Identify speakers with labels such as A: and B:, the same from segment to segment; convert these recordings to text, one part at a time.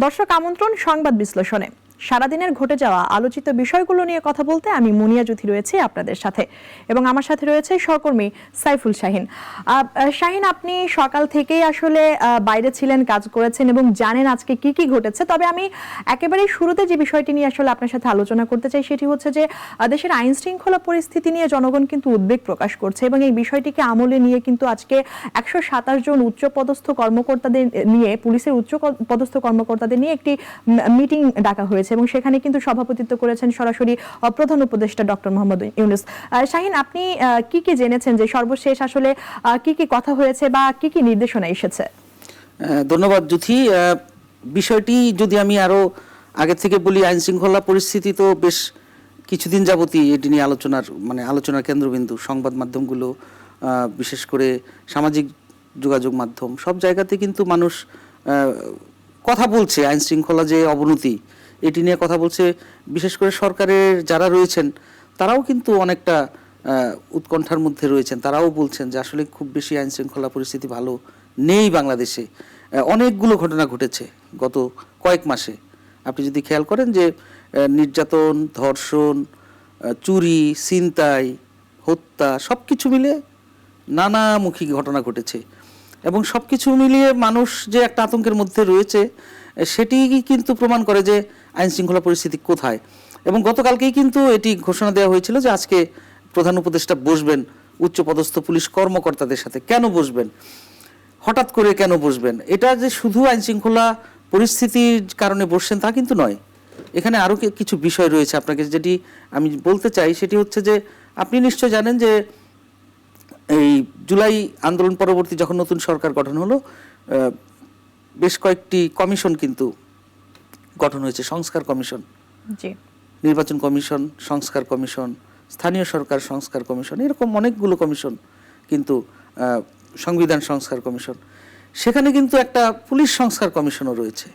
A: দর্শক আমন্ত্রণ সংবাদ বিশ্লেষণে। সারাদিনের ঘটে যাওয়া আলোচিত বিষয়গুলো নিয়ে কথা বলতে আমি মুনিয়া জ্যোতি রয়েছে আপনাদের সাথে, এবং আমার সাথে রয়েছে সহকর্মী সাইফুল শাহিন। শাহিন, আপনি সকাল থেকেই আসলে বাইরে ছিলেন, কাজ করেছেন এবং জানেন আজকে কি কি ঘটেছে। তবে আমি একেবারে শুরুতে যে বিষয়টি নিয়ে আসলে আপনার সাথে আলোচনা করতে চাই সেটি হচ্ছে যে দেশের আইন শৃঙ্খলা পরিস্থিতি নিয়ে জনগণ কিন্তু উদ্বেগ প্রকাশ করছে, এবং এই বিষয়টিকে আমলে নিয়ে কিন্তু আজকে 127 জন উচ্চপদস্থ কর্মকর্তাদের নিয়ে, পুলিশের উচ্চপদস্থ কর্মকর্তাদের নিয়ে একটি মিটিং ডাকা হয়েছে, এবং সেখানে কিন্তু সভাপতিত্ব করেছেন সরাসরি প্রধান উপদেষ্টা ডক্টর মোহাম্মদ ইউনূস। শাহিন, আপনি কি কি জেনেছেন, যে সর্বশেষ আসলে কি কি কথা হয়েছে বা কি কি নির্দেশনা এসেছে?
B: ধন্যবাদ জ্যোতি। বিষয়টি যদি আমি আরো আগে থেকে বলি, আইন শৃঙ্খলা পরিস্থিতি তো বেশ কিছুদিন যাবতই এটি নিয়ে আলোচনার কেন্দ্রবিন্দু। সংবাদ মাধ্যমগুলো, বিশেষ করে সামাজিক যোগাযোগ মাধ্যম, সব জায়গাতে কিন্তু মানুষ কথা বলছে আইন শৃঙ্খলা যে অবনতি, এটি নিয়ে কথা বলছে। বিশেষ করে সরকারের যারা রয়েছেন তারাও কিন্তু অনেকটা উৎকণ্ঠার মধ্যে রয়েছেন। তারাও বলছেন যে আসলে খুব বেশি আইন শৃঙ্খলা পরিস্থিতি ভালো নেই বাংলাদেশে। অনেকগুলো ঘটনা ঘটেছে গত কয়েক মাসে। আপনি যদি খেয়াল করেন যে নির্যাতন, ধর্ষণ, চুরি, ছিনতাই, হত্যা, সব কিছু মিলে নানামুখী ঘটনা ঘটেছে, এবং সব কিছু মিলিয়ে মানুষ যে একটা আতঙ্কের মধ্যে রয়েছে সেটি কিন্তু প্রমাণ করে যে আইন শৃঙ্খলা পরিস্থিতি কোথায়। এবং গতকালকেই কিন্তু এটি ঘোষণা দেওয়া হয়েছিল যে আজকে প্রধান উপদেষ্টা বসবেন উচ্চপদস্থ পুলিশ কর্মকর্তাদের সাথে। কেন বসবেন, হঠাৎ করে কেন বসবেন? এটা যে শুধু আইন শৃঙ্খলা পরিস্থিতির কারণে বসছেন তা কিন্তু নয়। এখানে আরও কিছু বিষয় রয়েছে আপনাকে যেটি আমি বলতে চাই। সেটি হচ্ছে যে আপনি নিশ্চয় জানেন যে এই জুলাই আন্দোলন পরবর্তী যখন নতুন সরকার গঠন হলো, বেশ কয়েকটি কমিশন কিন্তু গঠন হয়েছে। সংস্কার কমিশন, নির্বাচন কমিশন, সংস্কার কমিশন, স্থানীয় সরকার সংস্কার কমিশন, এরকম অনেকগুলো কমিশন, কিন্তু সংবিধান সংস্কার কমিশন। সেখানে কিন্তু একটা পুলিশ সংস্কার কমিশনও রয়েছে।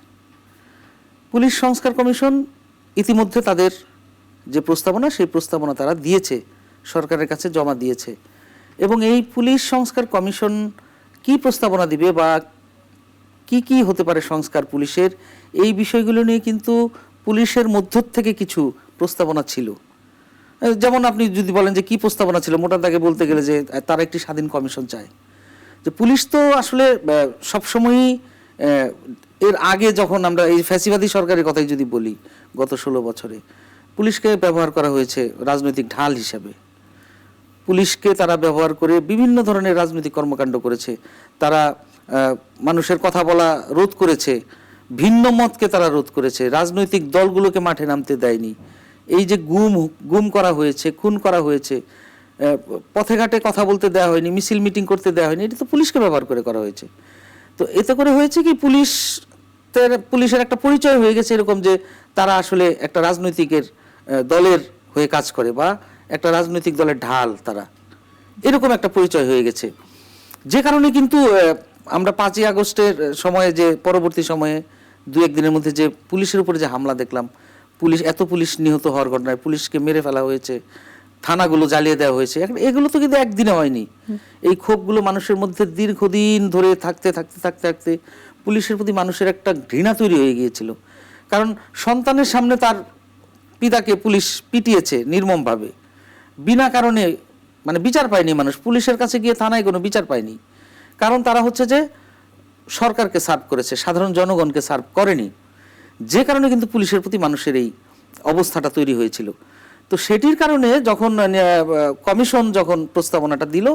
B: পুলিশ সংস্কার কমিশন ইতিমধ্যে তাদের যে প্রস্তাবনা, সেই প্রস্তাবনা তারা দিয়েছে, সরকারের কাছে জমা দিয়েছে। এবং এই পুলিশ সংস্কার কমিশন কি প্রস্তাবনা দিবে বা কি কি হতে পারে সংস্কার পুলিশের, এই বিষয়গুলো নিয়ে কিন্তু পুলিশের মধ্য থেকে কিছু প্রস্তাবনা ছিল। যেমন আপনি যদি বলেন যে কি প্রস্তাবনা ছিল, মোটা দাগে বলতে গেলে যে তারা একটি স্বাধীন কমিশন চায়। যে পুলিশ তো আসলে সবসময়ই, এর আগে যখন আমরা এই ফ্যাসিবাদী সরকারের কথাই যদি বলি, গত 16 বছরে পুলিশকে ব্যবহার করা হয়েছে রাজনৈতিক ঢাল হিসাবে। পুলিশকে তারা ব্যবহার করে বিভিন্ন ধরনের রাজনৈতিক কর্মকাণ্ড করেছে। তারা মানুষের কথা বলা রোধ করেছে, ভিন্ন মতকে তারা রোধ করেছে, রাজনৈতিক দলগুলোকে মাঠে নামতে দেয়নি। এই যে গুম করা হয়েছে, খুন করা হয়েছে, পথে ঘাটে কথা বলতে দেওয়া হয়নি, মিছিল মিটিং করতে দেওয়া হয়নি, এটা তো পুলিশকে ব্যবহার করে করা হয়েছে। তো এতে করে হয়েছে কি, পুলিশের একটা পরিচয় হয়ে গেছে এরকম যে তারা আসলে একটা রাজনৈতিকের দলের হয়ে কাজ করে, বা একটা রাজনৈতিক দলের ঢাল, তারা এরকম একটা পরিচয় হয়ে গেছে। যে কারণে কিন্তু আমরা 5ই আগস্টের সময়ে, যে পরবর্তী সময়ে 2-1 দিনের মধ্যে যে পুলিশের উপরে যে হামলা দেখলাম, পুলিশ নিহত হওয়ার ঘটনায়, পুলিশকে মেরে ফেলা হয়েছে, থানাগুলো জ্বালিয়ে দেওয়া হয়েছে, এগুলো তো কিন্তু একদিনে হয়নি। এই ক্ষোভগুলো মানুষের মধ্যে দীর্ঘদিন ধরে থাকতে থাকতে থাকতে থাকতে পুলিশের প্রতি মানুষের একটা ঘৃণা তৈরি হয়ে গিয়েছিল। কারণ সন্তানের সামনে তার পিতাকে পুলিশ পিটিয়েছে নির্মমভাবে, বিনা কারণে, বিচার পায়নি মানুষ। পুলিশের কাছে গিয়ে থানায় কোনো বিচার পায়নি, কারণ তারা হচ্ছে যে সরকারকে সার্ভ করেছে, সাধারণ জনগণকে সার্ভ করেনি। যে কারণে কিন্তু পুলিশের প্রতি মানুষের এই অবস্থাটা তৈরি হয়েছিল। তো সেটির কারণে যখন কমিশন যখন প্রস্তাবনাটা দিল,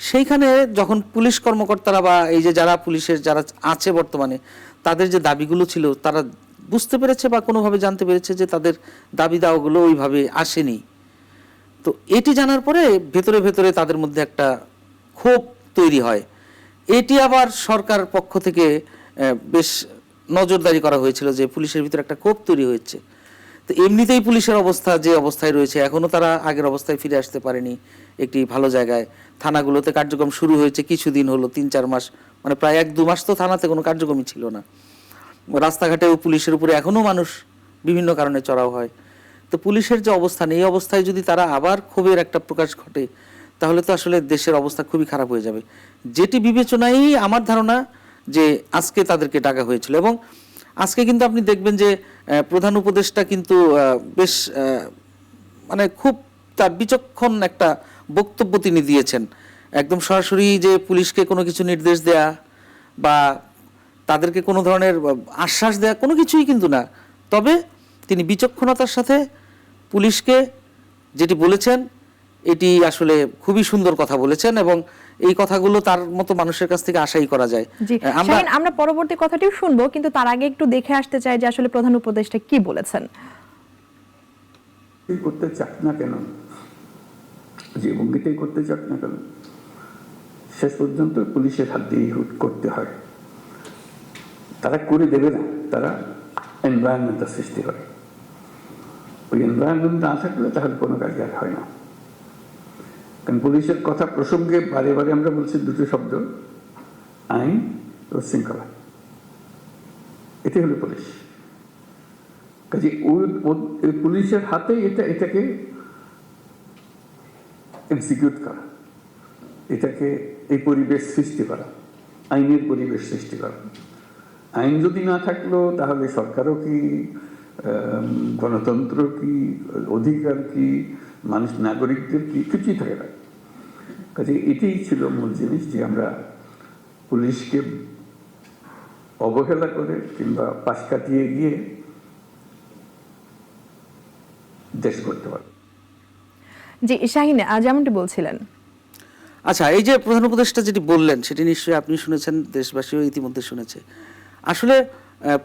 B: সেইখানে যখন পুলিশ কর্মকর্তারা বা এই যে যারা পুলিশের যারা আছে বর্তমানে, তাদের যে দাবিগুলো ছিল, তারা বুঝতে পেরেছে বা কোনোভাবে জানতে পেরেছে যে তাদের দাবি দাওয়াগুলো ওইভাবে আসেনি। তো এটি জানার পরে ভেতরে ভেতরে তাদের মধ্যে একটা ক্ষোভ তৈরি হয়। এটি আবার সরকার পক্ষ থেকে বেশ নজরদারি করা হয়েছিল যে পুলিশের ভিতরে একটা ক্ষোভ তৈরি হয়েছে। তো এমনিতেই পুলিশের অবস্থা যে অবস্থায় রয়েছে, এখনও তারা আগের অবস্থায় ফিরে আসতে পারেনি একটি ভালো জায়গায়। থানাগুলোতে কার্যক্রম শুরু হয়েছে কিছুদিন হলো, 3-4 মাস, প্রায় 1-2 মাস তো থানাতে কোনো কার্যক্রমই ছিল না। রাস্তাঘাটেও পুলিশের উপরে এখনও মানুষ বিভিন্ন কারণে চড়াও হয়। তো পুলিশের যে অবস্থান, এই অবস্থায় যদি তারা আবার ক্ষোভের একটা প্রকাশ ঘটে, তাহলে তো আসলে দেশের অবস্থা খুবই খারাপ হয়ে যাবে। যেটি বিবেচনায় আমার ধারণা যে আজকে তাদেরকে ডাকা হয়েছিল। এবং আজকে কিন্তু আপনি দেখবেন যে প্রধান উপদেষ্টা কিন্তু বেশ মানে খুব তার বিচক্ষণ একটা বক্তব্য তিনি দিয়েছেন। একদম সরাসরি যে পুলিশকে কোনো কিছু নির্দেশ দেয়া বা তাদেরকে কোনো ধরনের আশ্বাস দেয়া কোনো কিছুই কিন্তু না, তবে তিনি বিচক্ষণতার সাথে পুলিশকে যেটি বলেছেন এটি আসলে খুবই সুন্দর কথা বলেছেন এবং এই কথাগুলো তার মতো মানুষের কাছ থেকে আশাই করা যায়।
A: জি শাহীন, আমরা পরবর্তী কথাটিও শুনবো, কিন্তু তার আগে একটু দেখে আসতে চাই যে আসলে প্রধান উপদেষ্টা কি বলেছেন।
C: করতে চাক না কেন, যে ভঙ্গিতেই করতে চাক না কেন, শেষ পর্যন্ত পুলিশের হাত দিয়ে করতে হয়। তারা করে দেবে না, তারা এনভায়রনমেন্টটা সৃষ্টি করে। ওই এনভায়রনমেন্ট না থাকলে তাহলে কোনো কাজ আর হয় না। কারণ পুলিশের কথা প্রসঙ্গে বারে বারে আমরা বলছি দুটো শব্দ, আইন ও শৃঙ্খলা। এটাই হলো পুলিশ। কাজে ওই পুলিশের হাতে এটাকে এক্সিকিউট করা, এটাকে এই পরিবেশ সৃষ্টি করা, আইনের পরিবেশ সৃষ্টি করা। আইন যদি না থাকলো তাহলে সরকারও কি, গণতন্ত্র কি, অধিকার কি, মানুষ নাগরিকদের কি, কিছুই থাকে না। কাজে এটাই ছিল মূল জিনিস, যে আমরা পুলিশকে অবহেলা করে কিংবা পাশ কাটিয়ে গিয়ে দেশ করতে পারব।
A: জি শাহীন, যেমনটি বলছিলেন।
B: আচ্ছা, এই যে প্রধান উপদেষ্টা যেটি বললেন সেটি নিশ্চয়ই আপনি শুনেছেন, দেশবাসীও ইতিমধ্যে শুনেছে। আসলে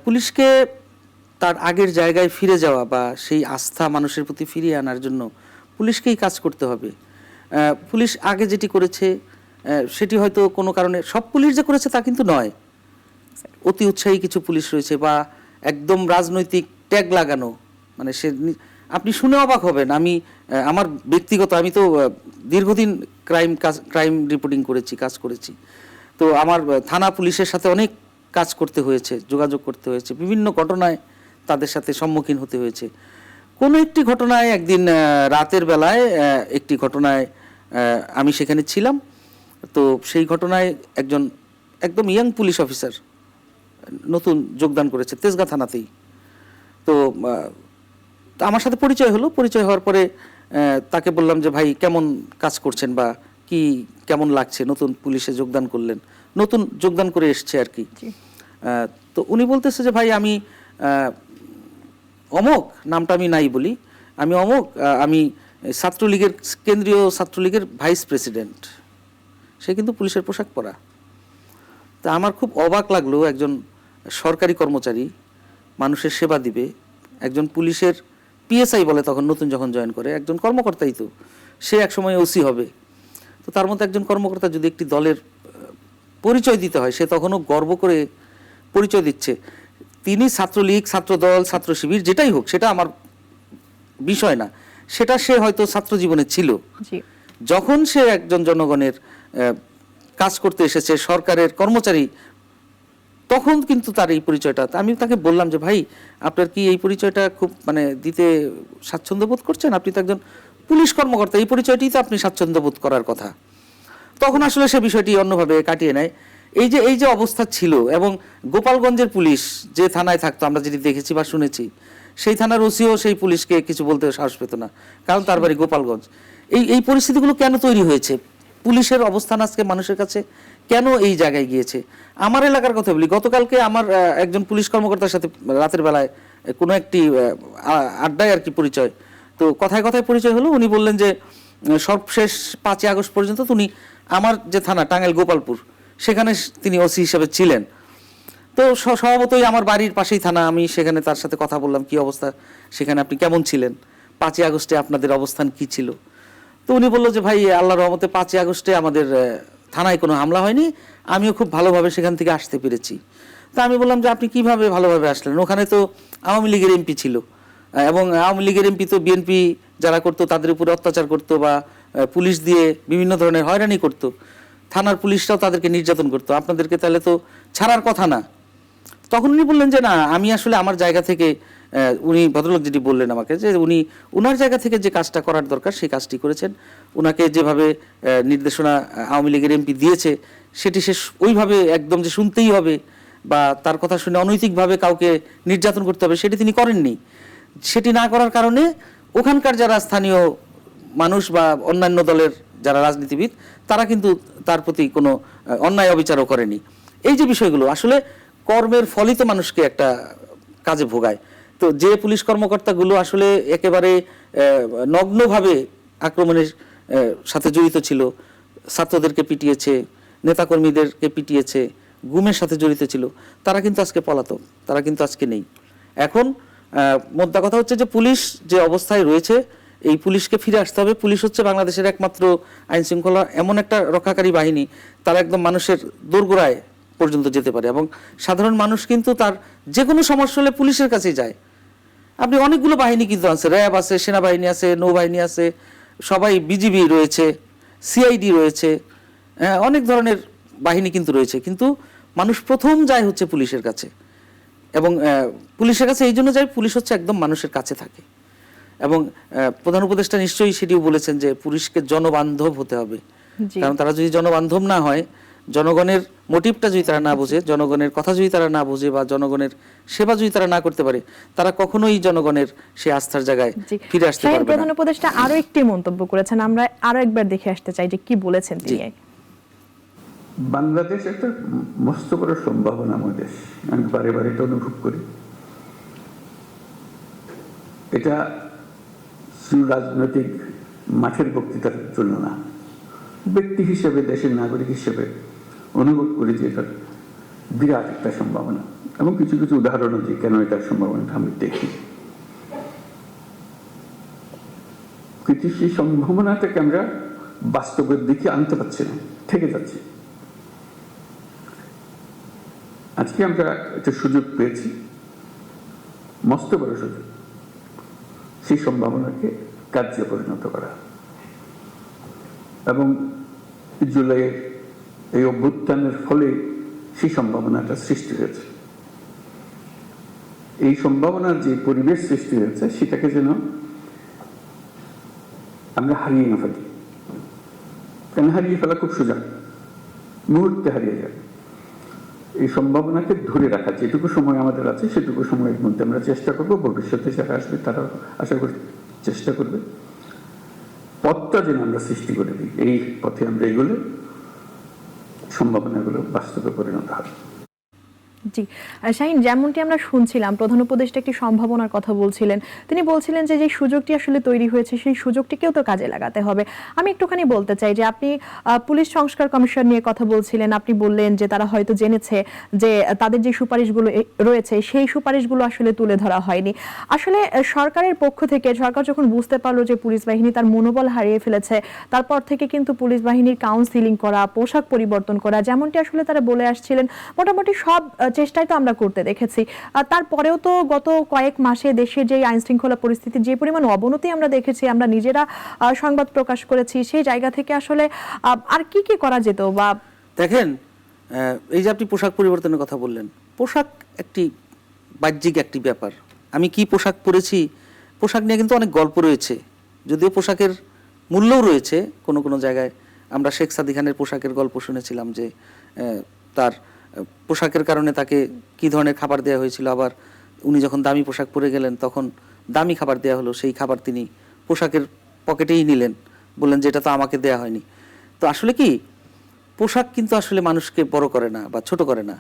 B: পুলিশকে তার আগের জায়গায় ফিরে যাওয়া বা সেই আস্থা মানুষের প্রতি ফিরিয়ে আনার জন্য পুলিশকেই কাজ করতে হবে। পুলিশ আগে যেটি করেছে সেটি হয়তো কোনো কারণে, সব পুলিশ যে করেছে তা কিন্তু নয়। অতি উৎসাহী কিছু পুলিশ রয়েছে বা একদম রাজনৈতিক ট্যাগ লাগানো, মানে সে আপনি শুনে অবাক হবেন। আমার ব্যক্তিগত, আমি তো দীর্ঘদিন ক্রাইম রিপোর্টিং করেছি, কাজ করেছি। তো আমার থানা পুলিশের সাথে অনেক কাজ করতে হয়েছে, যোগাযোগ করতে হয়েছে, বিভিন্ন ঘটনায় তাদের সাথে সম্মুখীন হতে হয়েছে। কোনো একটি ঘটনায় একদিন রাতের বেলায় একটি ঘটনায় আমি সেখানে ছিলাম। তো সেই ঘটনায় একজন একদম ইয়াং পুলিশ অফিসার নতুন যোগদান করেছে তেজগাঁ থানাতেই। তো আমার সাথে পরিচয় হলো। পরিচয় হওয়ার পরে তাকে বললাম যে ভাই কেমন কাজ করছেন বা কি কেমন লাগছে, নতুন পুলিশে যোগদান করলেন, নতুন যোগদান করে এসছে আর কি। তো উনি বলতেছে যে ভাই আমি অমোক, নামটা আমি নাই বলি, আমি অমোক, আমি ছাত্রলীগের, কেন্দ্রীয় ছাত্রলীগের ভাইস প্রেসিডেন্ট। সে কিন্তু পুলিশের পোশাক পরা। তা আমার খুব অবাক লাগলো, একজন সরকারি কর্মচারী মানুষের সেবা দিবে, একজন পুলিশের পিএসআই বলে তখন নতুন যখন জয়েন করে, একজন কর্মকর্তাই তো, সে একসময় ওসি হবে। তো তার মধ্যে একজন কর্মকর্তা যদি একটি দলের পরিচয় দিতে হয়, সে তখনও গর্ব করে পরিচয় দিচ্ছে। তিনি ছাত্রলীগ, ছাত্রদল, ছাত্র শিবির যেটাই হোক, সেটা আমার বিষয় না, সেটা সে হয়তো ছাত্র জীবনে ছিল। যখন সে একজন জনগণের কাজ করতে এসেছে, সরকারের কর্মচারী, তখন কিন্তু তার এই পরিচয়টা, আমি তাকে বললাম যে ভাই আপনার কি এই পরিচয়টা খুব মানে দিতে স্বাচ্ছন্দ্য বোধ করছেন? আপনি তো একজন পুলিশ কর্মকর্তা, এই পরিচয়টি তো আপনি স্বাচ্ছন্দ্য বোধ করার কথা। তখন আসলে সে বিষয়টি অন্যভাবে কাটিয়ে নেয়। এই যে অবস্থা ছিল, এবং গোপালগঞ্জের পুলিশ যে থানায় থাকতো, আমরা যেটি দেখেছি বা শুনেছি, সেই থানার ওসিও সেই পুলিশকে কিছু বলতে সাহস পেত না, কারণ তার বাড়ি গোপালগঞ্জ। এই পরিস্থিতিগুলো কেন তৈরি হয়েছে? পুলিশের অবস্থান আজকে মানুষের কাছে কেন এই জায়গায় গিয়েছে? আমার এলাকার কথা বলি, গতকালকে আমার একজন পুলিশ কর্মকর্তার সাথে রাতের বেলায় কোনো একটি আড্ডায় আর কি পরিচয়, তো কথায় কথায় পরিচয় হলো। উনি বললেন যে সর্বশেষ 5ই আগস্ট পর্যন্ত উনি আমার যে থানা টাঙ্গাইল গোপালপুর, সেখানে তিনি ওসি হিসেবে ছিলেন। তো স্বভাবতই আমার বাড়ির পাশেই থানা, আমি সেখানে তার সাথে কথা বললাম, কি অবস্থা সেখানে, আপনি কেমন ছিলেন, 5ই আগস্টে আপনাদের অবস্থান কি ছিল? তো উনি বললো যে ভাই আল্লাহর রহমতে 5ই আগস্টে আমাদের থানায় কোনো হামলা হয়নি, আমিও খুব ভালোভাবে সেখান থেকে আসতে পেরেছি। তা আমি বললাম যে আপনি কিভাবে ভালোভাবে আসলেন? ওখানে তো আওয়ামী লীগের এমপি ছিল, এবং আওয়ামী লীগের এমপি তো বিএনপি যারা করতো তাদের উপরে অত্যাচার করতো বা পুলিশ দিয়ে বিভিন্ন ধরনের হয়রানি করতো, থানার পুলিশরাও তাদেরকে নির্যাতন করতো, আপনাদেরকে তাহলে তো ছাড়ার কথা না। তখন উনি বললেন যে না, আমি আসলে আমার জায়গা থেকে, উনি ভদ্রলোক যেটি বললেন আমাকে, যে উনি ওনার জায়গা থেকে যে কাজটা করার দরকার সেই কাজটি করেছেন। ওনাকে যেভাবে নির্দেশনা আওয়ামী লীগের এমপি দিয়েছে সেটি সে ওইভাবে একদম যে শুনতেই হবে বা তার কথা শুনে অনৈতিকভাবে কাউকে নির্যাতন করতে হবে সেটি তিনি করেননি। সেটি না করার কারণে ওখানকার যারা স্থানীয় মানুষ বা অন্যান্য দলের যারা রাজনীতিবিদ তারা কিন্তু তার প্রতি কোনো অন্যায় অবিচারও করেনি। এই যে বিষয়গুলো আসলে কর্মের ফলই তো মানুষকে একটা কাজে ভোগায়। তো যে পুলিশ কর্মকর্তাগুলো আসলে একেবারে নগ্নভাবে আক্রমণের সাথে জড়িত ছিল, ছাত্রদেরকে পিটিয়েছে, নেতাকর্মীদেরকে পিটিয়েছে, গুমের সাথে জড়িত ছিল, তারা কিন্তু আজকে পলাতক, তারা কিন্তু আজকে নেই। এখন মোদ্দা কথা হচ্ছে যে পুলিশ যে অবস্থায় রয়েছে এই পুলিশকে ফিরে আসতে হবে। পুলিশ হচ্ছে বাংলাদেশের একমাত্র আইন শৃঙ্খলা এমন একটা রক্ষাকারী বাহিনী, তারা একদম মানুষের দোরগোড়ায় পর্যন্ত যেতে পারে এবং সাধারণ মানুষ কিন্তু তার যে কোনো সমস্যা হলে পুলিশের কাছেই যায়। আপনি অনেকগুলো বাহিনী কিন্তু আছে, র্যাব আছে, সেনাবাহিনী আছে, নৌবাহিনী আছে, সবাই বিজিবি রয়েছে, সিআইডি রয়েছে, অনেক ধরনের বাহিনী কিন্তু রয়েছে, কিন্তু মানুষ প্রথম যায় হচ্ছে পুলিশের কাছে। এবং পুলিশের কাছে এই জন্য যায়, পুলিশ হচ্ছে একদম মানুষের কাছে থাকে। এবং প্রধান উপদেষ্টা নিশ্চয়ই সেটিও বলেছেন যে পুলিশকে জনবান্ধব হতে হবে, কারণ তারা যদি জনবান্ধব না হয়, জনগণের মোটিভটা যদি তারা না বোঝে, জনগণের কথা যদি তারা না বোঝে বা জনগণের সেবা যদি তারা না করতে পারে, তারা কখনোই জনগণের সেই আস্থার জায়গায় ফিরে আসতে পারবে না।
A: প্রধান উপদেষ্টা আরো একটি মন্তব্য করেছেন, আমরা আরো একবার দেখে আসতে চাই যে কি বলেছেন তিনি।
C: বাংলাদেশ একটা মস্ত বড় সম্ভাবনাময় দেশ, আমি বারে বারে এটা অনুভব করি। এটা শুধু রাজনৈতিক মাঠের বক্তৃতার জন্য না, ব্যক্তি হিসেবে, দেশের নাগরিক হিসেবে অনুভব করি যে এটা বিরাট একটা সম্ভাবনা, এবং কিছু কিছু উদাহরণও যে কেন এটার সম্ভাবনাটা আমি দেখি। কিন্তু সেই সম্ভাবনাটাকে আমরা বাস্তবের দিকে আনতে পারছি না, থেকে যাচ্ছি। আজকে আমরা একটা সুযোগ পেয়েছি, মস্ত বড় সুযোগ, সেই সম্ভাবনাকে কার্যে পরিণত করা। এবং জুলাইয়ের এই অভ্যুত্থানের ফলে সেই সম্ভাবনাটা সৃষ্টি হয়েছে। এই সম্ভাবনার যে পরিবেশ সৃষ্টি হয়েছে সেটাকে যেন আমরা হারিয়ে না ফেলি। কেন হারিয়ে ফেলা খুব সোজা, মুহূর্তে হারিয়ে যাবে। এই সম্ভাবনাকে ধরে রাখা, যেটুকু সময় আমাদের আছে সেটুকু সময়ের মধ্যে আমরা চেষ্টা করব, ভবিষ্যতে যারা আসবে তারা আশা করি চেষ্টা করবে, পথটা যেন আমরা সৃষ্টি করে দিই। এই পথে আমরা এগুলো সম্ভাবনাগুলো বাস্তবে পরিণত হবে।
A: জি শাহীন, যেমনটি আমরা শুনছিলাম প্রধান উপদেষ্টা একটি সম্ভাবনার কথা বলছিলেন। তিনি বলছিলেন যে যে সুযোগটি আসলে তৈরি হয়েছে সেই সুযোগটিকেও তো কাজে লাগাতে হবে। আমি একটুখানি বলতে চাই যে আপনি পুলিশ সংস্কার কমিশন নিয়ে কথা বলছিলেন, আপনি বললেন যে তারা হয়তো জেনেছে যে তাদের যে সুপারিশগুলো রয়েছে সেই সুপারিশগুলো আসলে তুলে ধরা হয়নি। আসলে সরকারের পক্ষ থেকে সরকার যখন বুঝতে পারলো যে পুলিশ বাহিনী তার মনোবল হারিয়ে ফেলেছে, তারপর থেকে কিন্তু পুলিশ বাহিনীর কাউন্সিলিং করা, পোশাক পরিবর্তন করা, যেমনটি আসলে তারা বলে আসছিলেন, মোটামুটি সব চেষ্টাই তো আমরা করতে দেখেছি। তারপরেও তো গত কয়েক মাসে দেশের যে আইন শৃঙ্খলা পরিস্থিতির যে পরিমাণ অবনতি আমরা দেখেছি, আমরা নিজেরা সংবাদ প্রকাশ করেছি, সেই জায়গা থেকে আসলে আর কি কি করা যেত? বা
B: দেখেন, এই যে আপনি পোশাক পরিবর্তনের কথা বললেন, পোশাক একটি বাহ্যিক একটি ব্যাপার। আমি কি পোশাক পরেছি, পোশাক নিয়ে কিন্তু অনেক গল্প রয়েছে, যদিও পোশাকের মূল্যও রয়েছে। কোনো কোনো জায়গায় আমরা শেখ সাদী খানের পোশাকের গল্প শুনেছিলাম যে তার পোশাকের কারণে তাকে কি ধরনের খাবার দেওয়া হয়েছিল, আবার উনি যখন দামি পোশাক পরে গেলেন তখন দামি খাবার দেওয়া হলো, সেই খাবার তিনি পোশাকের পকেটেই নিলেন, বললেন যে এটা তো আমাকে দেয়া হয়নি। তো আসলে কি, পোশাক কিন্তু আসলে মানুষকে বড় করে না বা ছোট করে না।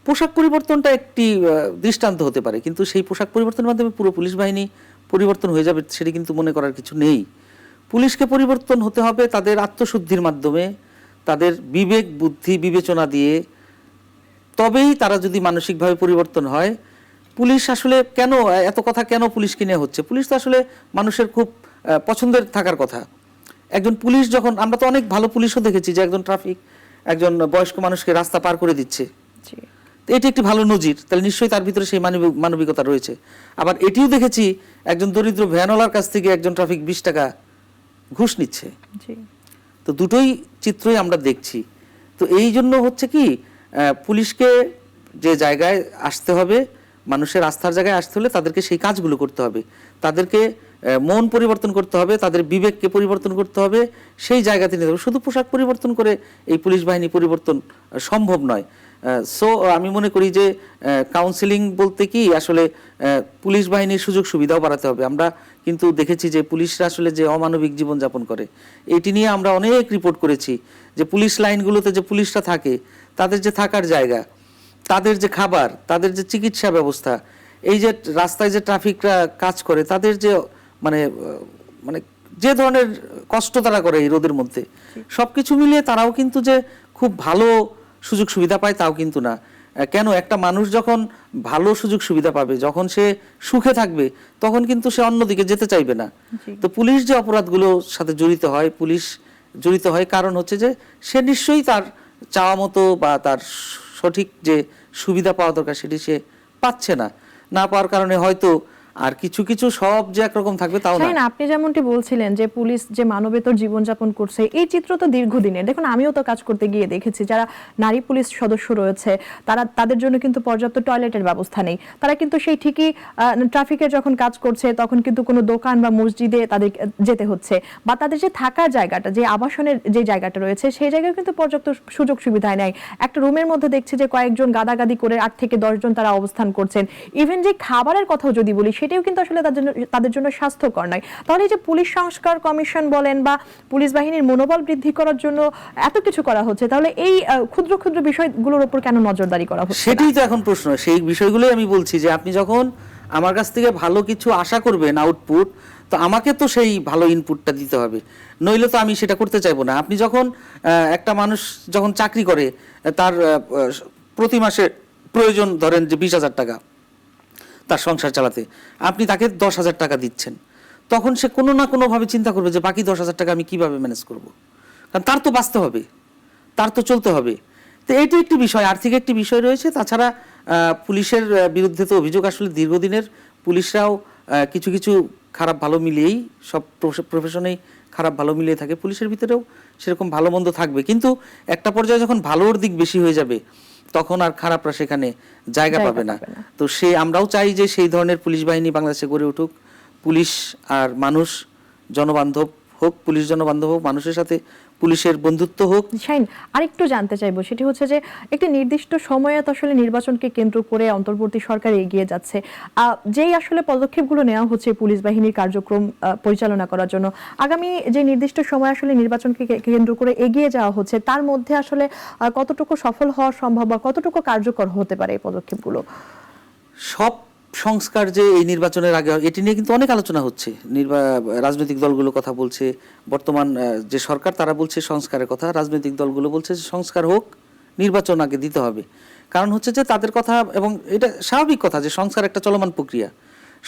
B: পোশাক পরিবর্তনটা একটি দৃষ্টান্ত হতে পারে, কিন্তু সেই পোশাক পরিবর্তনের মাধ্যমে পুরো পুলিশ বাহিনী পরিবর্তন হয়ে যাবে সেটি কিন্তু মনে করার কিছু নেই। পুলিশকে পরিবর্তন হতে হবে তাদের আত্মশুদ্ধির মাধ্যমে, তাদের বিবেক বুদ্ধি বিবেচনা দিয়ে, তবেই তারা যদি মানসিকভাবে পরিবর্তন হয়। পুলিশ আসলে কেন এত কথা কেন পুলিশকে নিয়ে হচ্ছে? পুলিশ তো আসলে মানুষের খুব পছন্দের থাকার কথা। একজন পুলিশ যখন, আমরা তো অনেক ভালো পুলিশও দেখেছি যে একজন ট্রাফিক একজন বয়স্ক মানুষকে রাস্তা পার করে দিচ্ছে, এটি একটি ভালো নজির, তাহলে নিশ্চয়ই তার ভিতরে সেই মানবিকতা রয়েছে। আবার এটিও দেখেছি একজন দরিদ্র ভ্যানওয়ালার কাছ থেকে একজন ট্রাফিক 20 টাকা ঘুষ নিচ্ছে। তো দুটোই চিত্রই আমরা দেখছি। তো এই জন্য হচ্ছে কি, পুলিশকে যে জায়গায় আসতে হবে, মানুষের আস্থার জায়গায় আসতে হলে তাদেরকে সেই কাজগুলো করতে হবে, তাদেরকে মন পরিবর্তন করতে হবে, তাদের বিবেককে পরিবর্তন করতে হবে, সেই জায়গাতে নিতে হবে। শুধু পোশাক পরিবর্তন করে এই পুলিশ বাহিনী পরিবর্তন সম্ভব নয়। সো আমি মনে করি যে কাউন্সিলিং বলতে কি আসলে পুলিশ বাহিনীর সুযোগ সুবিধাও বাড়াতে হবে। আমরা কিন্তু দেখেছি যে পুলিশরা আসলে যে অমানবিক জীবনযাপন করে, এটি নিয়ে আমরা অনেক রিপোর্ট করেছি যে পুলিশ লাইনগুলোতে যে পুলিশরা থাকে, তাদের যে থাকার জায়গা, তাদের যে খাবার, তাদের যে চিকিৎসা ব্যবস্থা, এই যে রাস্তায় যে ট্রাফিকরা কাজ করে, তাদের যে মানে মানে যে ধরনের কষ্ট তারা করে এই রোদের মধ্যে, সবকিছু মিলিয়ে তারাও কিন্তু যে খুব ভালো সুযোগ সুবিধা পায় তাও কিন্তু না। কেন, একটা মানুষ যখন ভালো সুযোগ সুবিধা পাবে, যখন সে সুখে থাকবে, তখন কিন্তু সে অন্যদিকে যেতে চাইবে না। তো পুলিশ যে অপরাধগুলোর সাথে জড়িত হয়, পুলিশ জড়িত হয় কারণ হচ্ছে যে সে নিশ্চয়ই তার চাওয়া মতো বা তার সঠিক যে সুবিধা পাওয়া দরকার সেটি সে পাচ্ছে না, না পাওয়ার কারণে হয়তো আর কিছু কিছু সব যে একরকম থাকবে তাও না।
A: আপনি যেমনটি বলছিলেন যে পুলিশ যে মানবেতর জীবনযাপন করছে, এই চিত্র তো দীর্ঘদিনের। দেখুন, আমিও তো কাজ করতে গিয়ে দেখেছি যারা নারী পুলিশ সদস্য রয়েছে তাদের জন্য কিন্তু পর্যাপ্ত টয়লেটের ব্যবস্থা নেই। তারা কিন্তু সেই ঠিকই ট্রাফিকের যখন কাজ করছে তখন কিন্তু কোনো দোকান বা মসজিদে তাদের যেতে হচ্ছে, বা তাদের যে থাকার জায়গাটা, যে আবাসনের যে জায়গাটা রয়েছে সেই জায়গায় কিন্তু পর্যাপ্ত সুযোগ সুবিধা নেই। একটা রুমের মধ্যে দেখছি যে কয়েকজন গাদাগাদি করে 8 থেকে 10 জন তারা অবস্থান করছেন। ইভেন যে খাবারের কথাও যদি বলি, সেটাও কিন্তু আসলে তাদের জন্য স্বাস্থ্যকর নয়। তাহলে এই যে পুলিশ সংস্কার কমিশন বলেন বা পুলিশ বাহিনীর মনোবল বৃদ্ধি করার জন্য এত কিছু করা হচ্ছে, তাহলে এই ক্ষুদ্র ক্ষুদ্র বিষয়গুলোর উপর কেন নজরদারি করা হচ্ছে?
B: সেটাই তো এখন প্রশ্ন। সেই বিষয়গুলোই আমি বলছি যে আপনি যখন আমার কাছ থেকে ভালো কিছু আশা করবেন আউটপুট, তো আমাকে তো সেই ভালো ইনপুটটা দিতে হবে, নইলে তো আমি সেটা করতে চাইবো না। আপনি যখন একটা মানুষ যখন চাকরি করে, তার প্রতি মাসে প্রয়োজন ধরেন যে 20,000 টাকা তার সংসার চালাতে, আপনি তাকে 10,000 টাকা দিচ্ছেন, তখন সে কোনো না কোনোভাবে চিন্তা করবে যে বাকি 10,000 টাকা আমি কিভাবে ম্যানেজ করব, কারণ তার তো বাঁচতে হবে, তার তো চলতে হবে। তো এইটি একটি বিষয়, আর্থিক একটি বিষয় রয়েছে। তাছাড়া পুলিশের বিরুদ্ধে তো অভিযোগ আসলে দীর্ঘদিনের। পুলিশরাও কিছু কিছু খারাপ ভালো মিলিয়েই, সব প্রফেশনেই খারাপ ভালো মিলিয়ে থাকে, পুলিশের ভিতরেও সেরকম ভালো মন্দ থাকবে। কিন্তু একটা পর্যায়ে যখন ভালোর দিক বেশি হয়ে যাবে, তখন আর খারাপরা সেখানে জায়গা পাবে না। তো আমরাও চাই যে সেই ধরনের পুলিশ বাহিনী বাংলাদেশে গড়ে উঠুক। পুলিশ আর মানুষ জনবান্ধব হোক, পুলিশ জনবান্ধব হোক, মানুষের সাথে পুলিশের বন্ধুত্ব হোক।
A: শাইন, আরেকটু জানতে চাইবো, সেটি হচ্ছে যে একটি নির্দিষ্ট সময়ে তো আসলে নির্বাচনকে কেন্দ্র করে অন্তর্বর্তী সরকার এগিয়ে যাচ্ছে, যেই আসলে পদক্ষেপগুলো নেওয়া হচ্ছে পুলিশ বাহিনীর কার্যক্রম পরিচালনা করার জন্য, আগামী যে নির্দিষ্ট সময় আসলে নির্বাচনকে কেন্দ্র করে এগিয়ে যাওয়া হচ্ছে, তার মধ্যে আসলে কতটুকু সফল হওয়া সম্ভব বা কতটুকু কার্যকর হতে পারে এই পদক্ষেপগুলো?
B: সব সংস্কার যে এই নির্বাচনের আগে, এটি নিয়ে কিন্তু অনেক আলোচনা হচ্ছে। রাজনৈতিক দলগুলো কথা বলছে, বর্তমান যে সরকার তারা বলছে সংস্কারের কথা, রাজনৈতিক দলগুলো বলছে যে সংস্কার হোক, নির্বাচন আগে দিতে হবে। কারণ হচ্ছে যে তাদের কথা, এবং এটা স্বাভাবিক কথা যে সংস্কার একটা চলমান প্রক্রিয়া।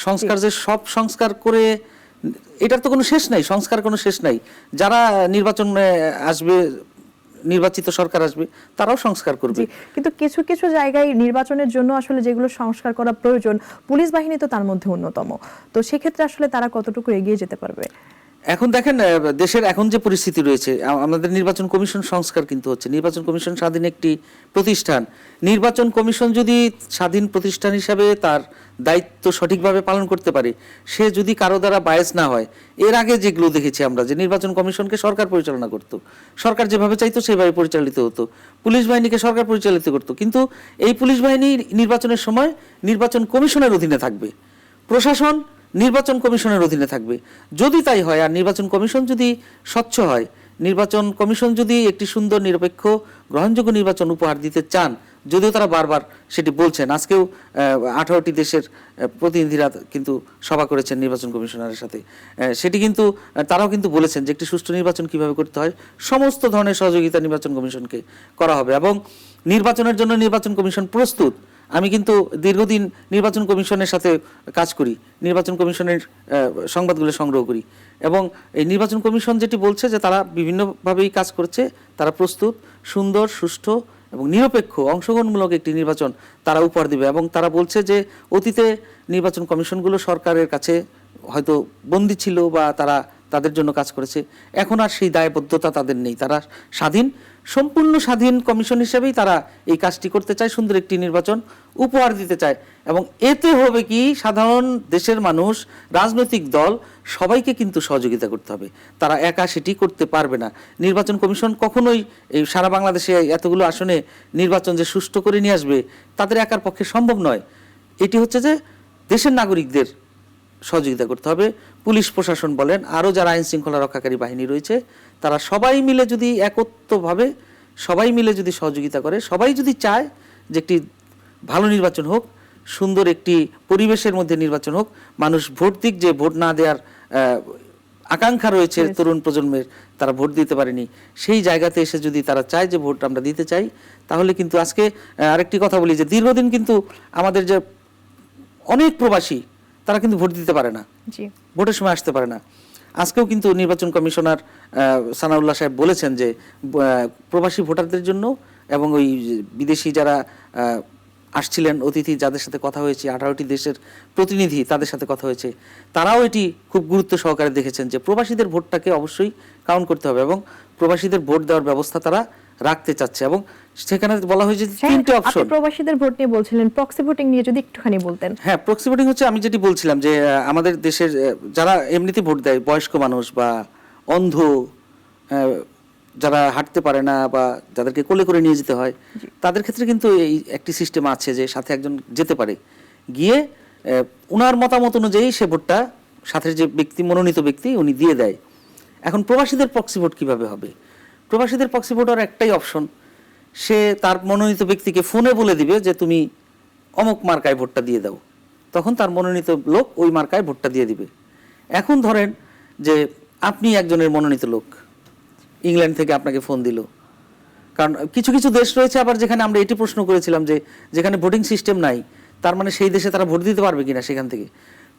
B: সংস্কার যে সব সংস্কার করে, এটার তো কোনো শেষ নাই, সংস্কার কোনো শেষ নাই। যারা নির্বাচন আসবে, নির্বাচিত সরকার আসবে, তারাও সংস্কার করবে।
A: কিন্তু কিছু কিছু জায়গায় নির্বাচনের জন্য আসলে যেগুলো সংস্কার করা প্রয়োজন, পুলিশ বাহিনী তো তার মধ্যে অন্যতম। তো সেক্ষেত্রে আসলে তারা কতটুকু এগিয়ে যেতে পারবে?
B: এখন দেখেন, দেশের এখন যে পরিস্থিতি রয়েছে, আমাদের নির্বাচন কমিশন সংস্কার কিন্তু হচ্ছে। নির্বাচন কমিশন স্বাধীন একটি প্রতিষ্ঠান। নির্বাচন কমিশন যদি স্বাধীন প্রতিষ্ঠান হিসাবে তার দায়িত্ব সঠিকভাবে পালন করতে পারে, সে যদি কারো দ্বারা বায়াস না হয়, এর আগে যেগুলো দেখেছি আমরা যে নির্বাচন কমিশনকে সরকার পরিচালনা করত, সরকার যেভাবে চাইতো সেভাবে পরিচালিত হতো, পুলিশ বাহিনীকে সরকার পরিচালিত করত। কিন্তু এই পুলিশ বাহিনী নির্বাচনের সময় নির্বাচন কমিশনের অধীনে থাকবে, প্রশাসন নির্বাচন কমিশনের অধীনে থাকবে। যদি তাই হয়, আর নির্বাচন কমিশন যদি স্বচ্ছ হয়, নির্বাচন কমিশন যদি একটি সুন্দর, নিরপেক্ষ, গ্রহণযোগ্য নির্বাচন উপহার দিতে চান, যদিও তারা বারবার সেটি বলছেন, আজকেও 18টি দেশের প্রতিনিধিরা কিন্তু সভা করেছেন নির্বাচন কমিশনারের সাথে, সেটি কিন্তু তারাও কিন্তু বলেছেন যে একটি সুষ্ঠু নির্বাচন কিভাবে করতে হয়, সমস্ত ধরনের সহযোগিতা নির্বাচন কমিশনকে করা হবে। এবং নির্বাচনের জন্য নির্বাচন কমিশন প্রস্তুত। আমি কিন্তু দীর্ঘদিন নির্বাচন কমিশনের সাথে কাজ করি, নির্বাচন কমিশনের সংবাদগুলো সংগ্রহ করি, এবং এই নির্বাচন কমিশন যেটি বলছে যে তারা বিভিন্নভাবেই কাজ করছে, তারা প্রস্তুত সুন্দর, সুষ্ঠু এবং নিরপেক্ষ, অংশগ্রহণমূলক একটি নির্বাচন তারা উপহার দিবে। এবং তারা বলছে যে অতীতে নির্বাচন কমিশনগুলো সরকারের কাছে হয়তো বন্দী ছিল বা তারা তাদের জন্য কাজ করেছে, এখন আর সেই দায়বদ্ধতা তাদের নেই। তারা স্বাধীন, সম্পূর্ণ স্বাধীন কমিশন হিসেবেই তারা এই কাজটি করতে চায়, সুন্দর একটি নির্বাচন উপহার দিতে চায়। এবং এতে হবে কি, সাধারণ দেশের মানুষ, রাজনৈতিক দল সবাইকে কিন্তু সহযোগিতা করতে হবে, তারা একা সেটি করতে পারবে না। নির্বাচন কমিশন কখনোই এই সারা বাংলাদেশে এতগুলো আসনে নির্বাচন যে সুষ্ঠু করে নিয়ে আসবে, তাদের একার পক্ষে সম্ভব নয়। এটি হচ্ছে যে দেশের নাগরিকদের সহযোগিতা করতে হবে। পুলিশ প্রশাসন বলেন, আরও যারা আইন শৃঙ্খলা রক্ষাকারী বাহিনী রয়েছে, তারা সবাই মিলে যদি একত্রভাবে সবাই মিলে যদি সহযোগিতা করে, সবাই যদি চায় যে একটি ভালো নির্বাচন হোক, সুন্দর একটি পরিবেশের মধ্যে নির্বাচন হোক, মানুষ ভোট দিক, যে ভোট না দেওয়ার আকাঙ্ক্ষা রয়েছে তরুণ প্রজন্মের, তারা ভোট দিতে পারেনি, সেই জায়গাতে এসে যদি তারা চায় যে ভোট আমরা দিতে চাই, তাহলে কিন্তু আজকে আরেকটি কথা বলি যে দীর্ঘদিন কিন্তু আমাদের যে অনেক প্রবাসী, তারা কিন্তু ভোট দিতে পারে না, ভোটের সময় আসতে পারে না। আজকেও কিন্তু নির্বাচন কমিশনার সানাউল্লাহ সাহেব বলেছেন যে প্রবাসী ভোটারদের জন্য এবং ওই বিদেশি যারা আসছিলেন অতিথি, যাদের সাথে কথা হয়েছে, 18টি দেশের প্রতিনিধি, তাদের সাথে কথা হয়েছে, তারাও এটি খুব গুরুত্ব সহকারে দেখেছেন যে প্রবাসীদের ভোটটাকে অবশ্যই কাউন্ট করতে হবে এবং প্রবাসীদের ভোট দেওয়ার ব্যবস্থা তারা রাখতে চাচ্ছে। এবং সেখানে বলা হয়েছে তিনটে অপশন।
A: আপনি প্রবাসীদের ভোট নিয়ে বলছিলেন, প্রক্সি ভোটিং নিয়ে যদি একটুখানি বলতেন।
B: হ্যাঁ, প্রক্সি ভোটিং হচ্ছে, আমি যেটি বলছিলাম যে আমাদের দেশের যারা এমনিতে ভোট দেয়, বয়স্ক মানুষ বা অন্ধ, যারা হাঁটতে পারে না বা যাদেরকে কোলে করে নিয়ে যেতে হয়, তাদের ক্ষেত্রে কিন্তু এই একটি সিস্টেম আছে যে সাথে একজন যেতে পারে, গিয়ে উনার মতামত অনুযায়ী সে ভোটটা সাথে যে ব্যক্তি, মনোনীত ব্যক্তি, উনি দিয়ে দেয়। এখন প্রবাসীদের প্রক্সি ভোট কিভাবে হবে? প্রবাসীদের প্রক্সি ভোটার একটাই অপশন, সে তার মনোনীত ব্যক্তিকে ফোনে বলে দিবে যে তুমি অমুক মার্কায় ভোটটা দিয়ে দাও, তখন তার মনোনীত লোক ওই মার্কায় ভোটটা দিয়ে দিবে। এখন ধরেন যে আপনি একজনের মনোনীত লোক, ইংল্যান্ড থেকে আপনাকে ফোন দিল, কারণ কিছু কিছু দেশ রয়েছে আবার যেখানে আমরা এটি প্রশ্ন করেছিলাম যে যেখানে ভোটিং সিস্টেম নাই, তার মানে সেই দেশে তারা ভোট দিতে পারবে কিনা সেখান থেকে।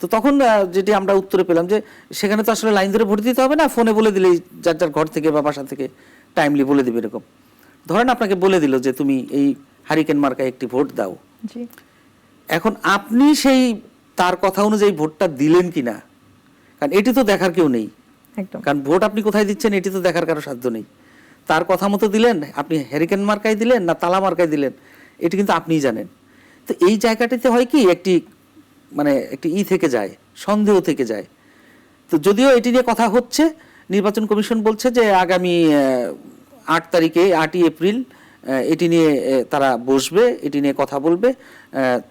B: তো তখন যেটি আমরা উত্তরে পেলাম যে সেখানে তো আসলে লাইন ধরে ভোট দিতে হবে না, ফোনে বলে দিলেই যার যার ঘর থেকে বা বাসা থেকে টাইমলি বলে দিবে। এরকম ধরেন আপনাকে বলে দিল যে তুমি এই হারিকেন মার্কায় একটি ভোট দাও, এখন আপনি সেই তার কথা অনুযায়ী ভোটটা দিলেন কিনা, কারণ এটি তো দেখার কেউ নেই, কারণ ভোট আপনি কোথায় দিচ্ছেন এটি তো দেখার কারো সাধ্য নেই। তার কথা মতো দিলেন, আপনি হ্যারিকেন মার্কায় দিলেন না তালা মার্কায় দিলেন, এটি কিন্তু আপনিই জানেন। তো এই জায়গাটিতে হয় কি, একটি মানে একটি থেকে যায়, সন্দেহ থেকে যায়। তো যদিও এটি নিয়ে কথা হচ্ছে, নির্বাচন কমিশন বলছে যে আগামী 8 তারিখে 8ই এপ্রিল এটি নিয়ে তারা বসবে, এটি নিয়ে কথা বলবে।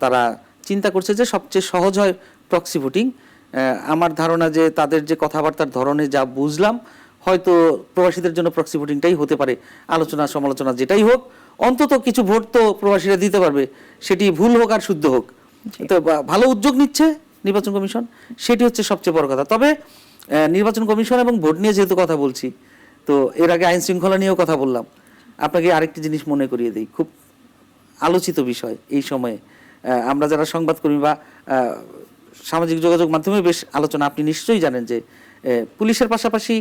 B: তারা চিন্তা করছে যে সবচেয়ে সহজ হয় প্রক্সি ভোটিং। আমার ধারণা যে তাদের যে কথাবার্তার ধরনে যা বুঝলাম, হয়তো প্রবাসীদের জন্য প্রক্সি ভোটিংটাই হতে পারে। আলোচনা সমালোচনা যেটাই হোক, অন্তত কিছু ভোট তো প্রবাসীরা দিতে পারবে, সেটি ভুল হোক আর শুদ্ধ হোক। তো ভালো উদ্যোগ নিচ্ছে নির্বাচন কমিশন, সেটি হচ্ছে সবচেয়ে বড় কথা। তবে নির্বাচন কমিশন এবং ভোট নিয়ে যেহেতু কথা বলছি, তো এর আগে আইন শৃঙ্খলা নিয়েও কথা বললাম, আপনাকে আরেকটি জিনিস মনে করিয়ে দিই, খুব আলোচিত বিষয় এই সময়ে। আমরা যারা সংবাদকর্মী বা সামাজিক যোগাযোগ মাধ্যমে বেশ আলোচনা, আপনি নিশ্চয়ই জানেন যে পুলিশের পাশাপাশি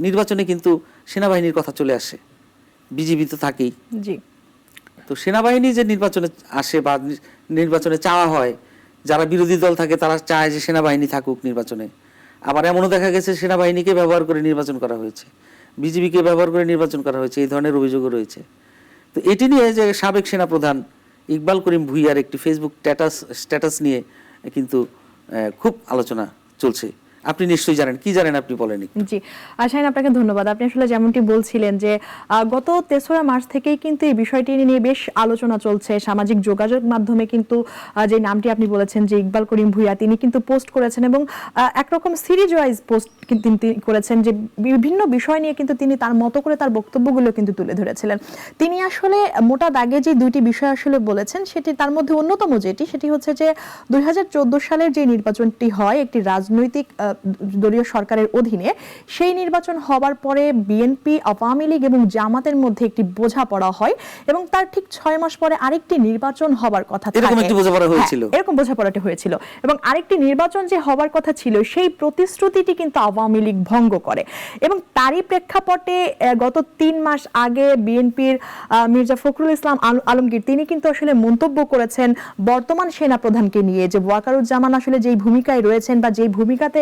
B: নির্বাচনে কিন্তু সেনাবাহিনীর কথা চলে আসে, বিজিবি তো থাকেই। তো সেনাবাহিনী যে নির্বাচনে আসে বা নির্বাচনে চাওয়া হয়, যারা বিরোধী দল থাকে তারা চায় যে সেনাবাহিনী থাকুক নির্বাচনে। আবার এমনও দেখা গেছে সেনাবাহিনীকে ব্যবহার করে নির্বাচন করা হয়েছে, বিজিবিকে ব্যবহার করে নির্বাচন করা হয়েছে, এই ধরনের অভিযোগও রয়েছে। তো এটি নিয়ে যে সাবেক সেনাপ্রধান ইকবাল করিম ভুইয়ার একটি ফেসবুক স্ট্যাটাস নিয়ে কিন্তু খুব আলোচনা চলছে। আপনি নিশ্চয়ই জানেন, কি জানেন আপনি বলেন।
A: জি শাহিন, আপনাকে ধন্যবাদ। আপনি আসলে যেমনটি বলছিলেন যে গত 3রা মার্চ থেকেই কিন্তু এই বিষয়টি নিয়ে বেশ আলোচনা চলছে। সামাজিক যোগাযোগ মাধ্যমে কিন্তু যে নামটি আপনি বলেছেন যে ইকবাল করিম ভুইয়া, তিনি কিন্তু পোস্ট করেছেন এবং একরকম সিরিজ ওয়াইজ পোস্ট তিনি করেছেন, যে বিভিন্ন বিষয় নিয়ে কিন্তু তিনি তার মতো করে তার বক্তব্যগুলো কিন্তু তুলে ধরেছিলেন। তিনি আসলে মোটা দাগে যে 2টি বিষয় আসলে বলেছেন, সেটি তার মধ্যে অন্যতম সেটি হচ্ছে যে 2014 সালের যে নির্বাচনটি হয় একটি রাজনৈতিক দলীয় সরকারের অধীনে, সেই নির্বাচন হবার পরে বিএনপি, আওয়ামী লীগ এবং জামাতের মধ্যে একটি বোঝাপড়া হয় এবং তার ঠিক 6 মাস পরে আরেকটি নির্বাচন হবার কথা থাকে।
B: এরকম
A: বোঝাপড়াটি হয়েছিল এবং আরেকটি নির্বাচন যে হবার কথা ছিল, সেই প্রতিশ্রুতিটি কিন্তু আওয়ামী লীগ ভঙ্গ করে। এবং তারই প্রেক্ষাপটে গত 3 মাস আগে বিএনপির মির্জা ফখরুল ইসলাম আলমগীর, তিনি কিন্তু আসলে মন্তব্য করেছেন বর্তমান সেনাপ্রধানকে নিয়ে, যে ওয়াকারুজ্জামান আসলে যেই ভূমিকায় রয়েছেন বা যেই ভূমিকাতে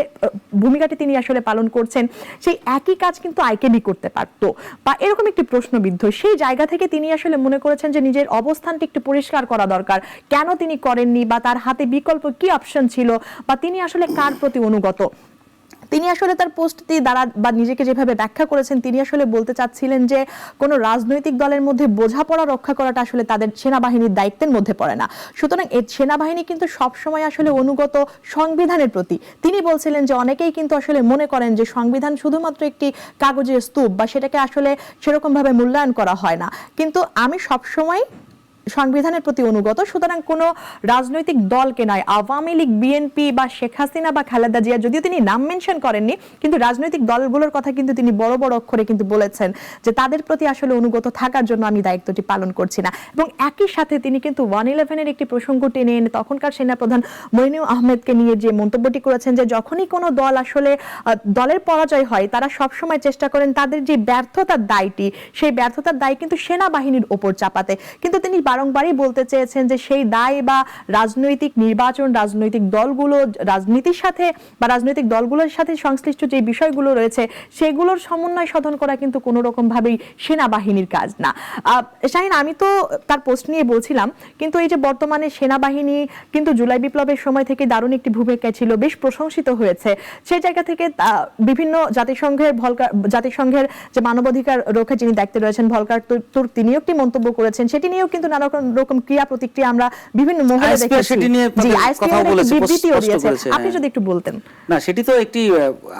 A: ভূমিকাটি তিনি আসলে পালন করছেন, সেই একই কাজ কিন্তু আইকেডি করতে পারতো, বা এরকম একটি প্রশ্নবিদ্ধ সেই জায়গা থেকে তিনি আসলে মনে করেছেন যে নিজের অবস্থানটি একটু পরিষ্কার করা দরকার, কেন তিনি করেননি বা তার হাতে বিকল্প কি অপশন ছিল, বা তিনি আসলে কার প্রতি অনুগত। তিনি আসলে তার পোস্টটি দ্বারা বা নিজেকে যেভাবে ব্যাখ্যা করেছেন, তিনি আসলে বলতে চাচ্ছিলেন যে কোনো রাজনৈতিক দলের মধ্যে বোঝাপড়া রক্ষা করাটা আসলে তাদের সেনাবাহিনীর দায়িত্বের মধ্যে পড়ে না। সুতরাং এই সেনাবাহিনী কিন্তু সবসময় আসলে অনুগত সংবিধানের প্রতি। তিনি বলছিলেন যে অনেকেই কিন্তু আসলে মনে করেন যে সংবিধান শুধুমাত্র একটি কাগজের স্তূপ, বা সেটাকে আসলে সেরকমভাবে মূল্যায়ন করা হয় না, কিন্তু আমি সবসময় সংবিধানের প্রতি অনুগত। সুতরাং কোনো রাজনৈতিক দলকে নয়, আওয়ামী লীগ, বিএনপি বা শেখ হাসিনা বা খালেদা জিয়া, যদিও তিনি নাম মেনশন করেননি, কিন্তু রাজনৈতিক দলগুলোর কথা কিন্তু তিনি বড় বড় অক্ষরে কিন্তু বলেছেন যে তাদের প্রতি আসলে অনুগত থাকার জন্য আমি দায়িত্বটি পালন করছি না। এবং একই সাথে তিনি কিন্তু 111-এর একটি প্রসঙ্গ টেনে এনে তখনকার সেনাপ্রধান মইনুল আহমেদকে নিয়ে যে মন্তব্যটি করেছেন যে যখনই কোনো দল আসলে দলের পরাজয় হয়, তারা সবসময় চেষ্টা করেন তাদের যে ব্যর্থতার দায়টি, সেই ব্যর্থতার দায় কিন্তু সেনাবাহিনীর ওপর চাপাতে। কিন্তু তিনি বারংবারই বলতে চেয়েছেন যে সেই দায় বা রাজনৈতিক নির্বাচন, রাজনৈতিক দলগুলো রাজনীতির সাথে বা রাজনৈতিক দলগুলোর সাথে সংশ্লিষ্ট যে বিষয়গুলো রয়েছে সেগুলোর সমন্বয় সাধন করা কিন্তু কোনো রকম ভাবেই সেনাবাহিনীর কাজ না। শাহিন, আমি তো তার পোস্ট নিয়ে বলছিলাম, কিন্তু এই যে বর্তমানে সেনাবাহিনী কিন্তু জুলাই বিপ্লবের সময় থেকে দারুণ একটি ভূমিকা ছিল, বেশ প্রশংসিত হয়েছে। সেই জায়গা থেকে বিভিন্ন জাতিসংঘের যে মানবাধিকার রক্ষা যিনি দায়িত্বে রয়েছেন ভলকার তুর্ক, তিনিও একটি মন্তব্য করেছেন, সেটি নিয়েও কিন্তু নানা রকম ক্রিয়া প্রতিক্রিয়া আমরা বিভিন্ন মহলে দেখেছি।
B: সেটি নিয়ে কথা বলেছে,
A: আপনি যদি একটু বলতেন।
B: না, সেটি তো একটি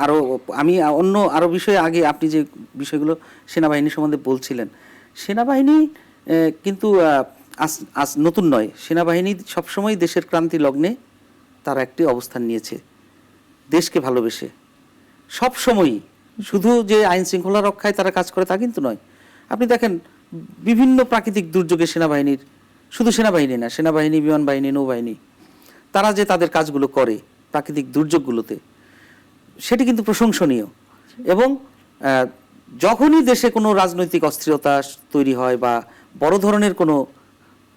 B: আরো, আমি অন্য আরো বিষয়ে আগে আপনি যে বিষয়গুলো সেনাবাহিনী সম্বন্ধে বলছিলেন, সেনাবাহিনী কিন্তু আজ নতুন নয়। সেনাবাহিনী সবসময় দেশের ক্রান্তি লগ্নে তারা একটি অবস্থান নিয়েছে, দেশকে ভালোবেসে সবসময়ই। শুধু যে আইন শৃঙ্খলা রক্ষায় তারা কাজ করে তা কিন্তু নয়। আপনি দেখেন বিভিন্ন প্রাকৃতিক দুর্যোগে সেনাবাহিনীর, শুধু সেনাবাহিনী না, সেনাবাহিনী, বিমান বাহিনী, নৌবাহিনী, তারা যে তাদের কাজগুলো করে প্রাকৃতিক দুর্যোগগুলোতে, সেটি কিন্তু প্রশংসনীয়। এবং যখনই দেশে কোনো রাজনৈতিক অস্থিরতা তৈরি হয় বা বড় ধরনের কোনো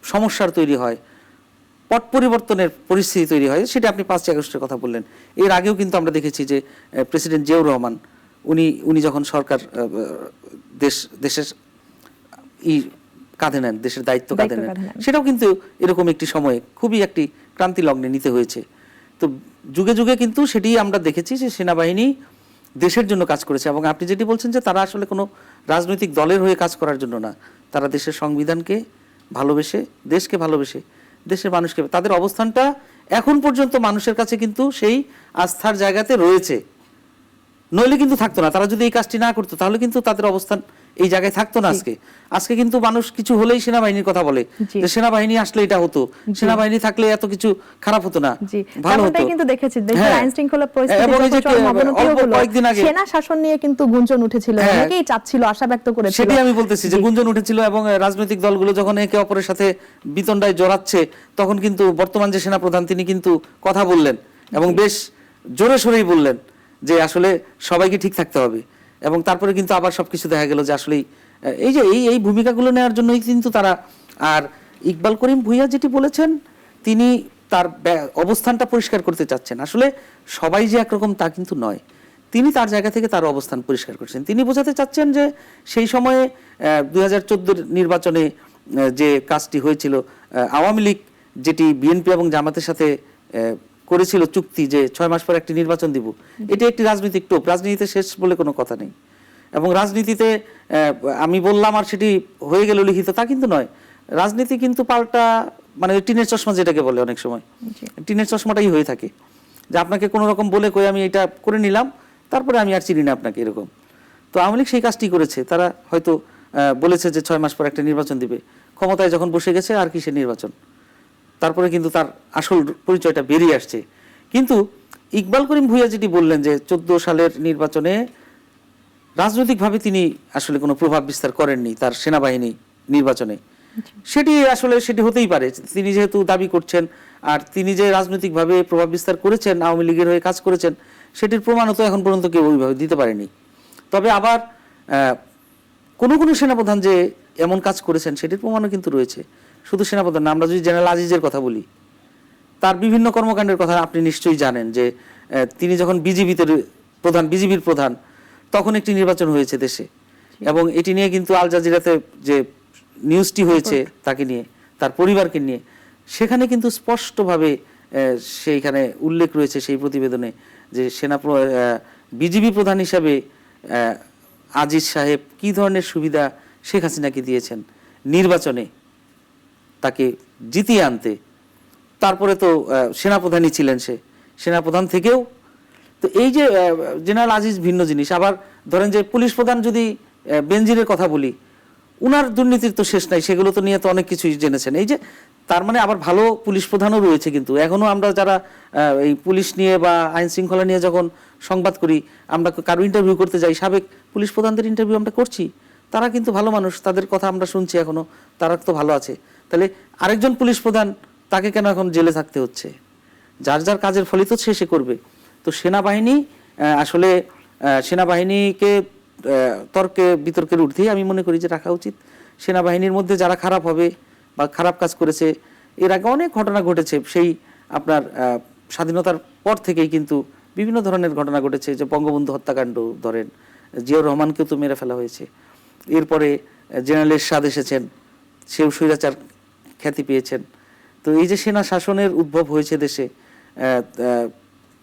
B: সমস্যার তৈরি হয়, পট পরিবর্তনের পরিস্থিতি তৈরি হয়, সেটা আপনি 5ই আগস্টের কথা বললেন। এর আগেও কিন্তু আমরা দেখেছি যে প্রেসিডেন্ট জিয়াউর রহমান উনি যখন সরকার দেশের কাঁধে নেন, দেশের দায়িত্ব কাঁধে নেন, সেটাও কিন্তু এরকম একটি সময়ে খুবই একটি ক্রান্তি লগ্নে নিতে হয়েছে। তো যুগে যুগে কিন্তু সেটি আমরা দেখেছি যে সেনাবাহিনী দেশের জন্য কাজ করেছে। এবং আপনি যেটি বলছেন যে তারা আসলে কোনো রাজনৈতিক দলের হয়ে কাজ করার জন্য না, তারা দেশের সংবিধানকে ভালোবেসে, দেশকে ভালোবেসে, দেশের মানুষকে, তাদের অবস্থানটা এখন পর্যন্ত মানুষের কাছে কিন্তু সেই আস্থার জায়গাতে রয়েছে। নইলে কিন্তু থাকতো না, তারা যদি এই কাজটি না করতো তাহলে কিন্তু তাদের অবস্থান এই জায়গায় থাকতো না। আজকে কিন্তু মানুষ কিছু হলেই সেনাবাহিনীর কথা বলে, যে সেনাবাহিনী আসলে এটা হতো, সেনাবাহিনী থাকলে এত কিছু খারাপ হতো না, ভালো হতো।
A: কিন্তু দেখেছি দেশের আইন শৃঙ্খলা পরিস্থিতি, সেনা শাসন নিয়ে কিন্তু গুঞ্জন উঠেছিল, অনেকেই চাচ্ছিল, আশা ব্যক্ত করেছিল।
B: সেটি আমি বলতেছি যে গুঞ্জন উঠেছিল, এবং রাজনৈতিক দলগুলো যখন একে অপরের সাথে বিতণ্ডায় জড়াচ্ছে, তখন কিন্তু বর্তমান যে সেনাপ্রধান তিনি কিন্তু কথা বললেন, এবং বেশ জোরে সোরেই বললেন যে আসলে সবাইকে ঠিক থাকতে হবে। এবং তারপরে কিন্তু আবার সবকিছু দেখা গেল যে আসলে এই যে এই ভূমিকাগুলো নেওয়ার জন্যই কিন্তু তারা। আর ইকবাল করিম ভূঁইয়া যেটি বলেছেন, তিনি তার অবস্থানটা পরিষ্কার করতে চাচ্ছেন। আসলে সবাই যে একরকম তা কিন্তু নয়, তিনি তার জায়গা থেকে তার অবস্থান পরিষ্কার করছেন। তিনি বোঝাতে চাচ্ছেন যে সেই সময়ে 2014 নির্বাচনে যে কাজটি হয়েছিল, আওয়ামী লীগ যেটি বিএনপি এবং জামাতের সাথে করেছিল চুক্তি, যে 6 মাস পর একটি নির্বাচন দিব, এটি একটি রাজনৈতিক টোপ। রাজনীতিতে শেষ বলে কোনো কথা নেই। এবং রাজনীতিতে আমি বললাম আর সেটি হয়ে গেল লিখিত, তা কিন্তু নয়। রাজনীতি কিন্তু পাল্টা, মানে টিনের চশমা যেটাকে বলে, অনেক সময় টিনের চশমাটাই হয়ে থাকে, যে আপনাকে কোনো রকম বলে কই আমি এটা করে নিলাম, তারপরে আমি আর চিনি না আপনাকে, এরকম। তো আওয়ামী লীগ সেই কাজটি করেছে। তারা হয়তো বলেছে যে 6 মাস পর একটা নির্বাচন দিবে, ক্ষমতায় যখন বসে গেছে আর কিসের নির্বাচন, তারপরে কিন্তু তার আসল পরিচয়টা বেরিয়ে আসছে। কিন্তু ইকবাল করিম ভূঁইয়া যেটি বললেন যে 14 সালের নির্বাচনে রাজনৈতিকভাবে তিনি আসলে কোনো প্রভাব বিস্তার করেননি তার সেনাবাহিনী নির্বাচনে, সেটি হতেই পারে। তিনি যেহেতু দাবি করছেন, আর তিনি যে রাজনৈতিকভাবে প্রভাব বিস্তার করেছেন, আওয়ামী লীগের হয়ে কাজ করেছেন, সেটির প্রমাণও তো এখন পর্যন্ত কেউ ওইভাবে দিতে পারেনি। তবে আবার কোনো সেনাপ্রধান যে এমন কাজ করেছেন সেটির প্রমাণও কিন্তু রয়েছে। শুধু সেনাপ্রধান না, আমরা যদি জেনারেল আজিজের কথা বলি, তার বিভিন্ন কর্মকাণ্ডের কথা আপনি নিশ্চয়ই জানেন, যে তিনি যখন বিজিবির প্রধান তখন একটি নির্বাচন হয়েছে দেশে, এবং এটি নিয়ে কিন্তু আল জাজিরাতে যে নিউজটি হয়েছে তাকে নিয়ে, তার পরিবারকে নিয়ে, সেখানে কিন্তু স্পষ্টভাবে সেইখানে উল্লেখ রয়েছে সেই প্রতিবেদনে যে বিজিবি প্রধান হিসাবে আজিজ সাহেব কি ধরনের সুবিধা শেখ হাসিনাকে দিয়েছেন নির্বাচনে তাকে জিতিয়ে আনতে। তারপরে তো সেনাপ্রধানই ছিলেন, সে সেনাপ্রধান থেকেও তো এই যে জেনারেল আজিজ ভিন্ন জিনিস। আবার ধরেন যে পুলিশ প্রধান যদি বেনজিরের কথা বলি, উনার দুর্নীতির তো শেষ নাই, সেগুলো তো নিয়ে তো অনেক কিছুই জেনেছেন। এই যে তার মানে আবার ভালো পুলিশ প্রধানও রয়েছে, কিন্তু এখনো আমরা যারা এই পুলিশ নিয়ে বা আইন শৃঙ্খলা নিয়ে যখন সংবাদ করি, আমরা কারো ইন্টারভিউ করতে যাই, সাবেক পুলিশ প্রধানদের ইন্টারভিউ আমরা করছি, তারা কিন্তু ভালো মানুষ, তাদের কথা আমরা শুনছি এখনো, তারা তো ভালো আছে। তাহলে আরেকজন পুলিশ প্রধান তাকে কেন এখন জেলে থাকতে হচ্ছে? যার যার কাজের ফলিত সে করবে। তো সেনাবাহিনী আসলে সেনাবাহিনীকে তর্কে বিতর্কের ঊর্ধ্বেই আমি মনে করি যে রাখা উচিত। সেনাবাহিনীর মধ্যে যারা খারাপ হবে বা খারাপ কাজ করেছে, এর আগে অনেক ঘটনা ঘটেছে, সেই আপনার স্বাধীনতার পর থেকেই কিন্তু বিভিন্ন ধরনের ঘটনা ঘটেছে, যে বঙ্গবন্ধু হত্যাকাণ্ড ধরেন, জিয়াউর রহমানকেও তো মেরে ফেলা হয়েছে, এরপরে জেনারেল এরশাদ এসেছেন, সেও স্বৈরাচার খ্যাতি পেয়েছেন। তো এই যে সেনা শাসনের উদ্ভব হয়েছে দেশে,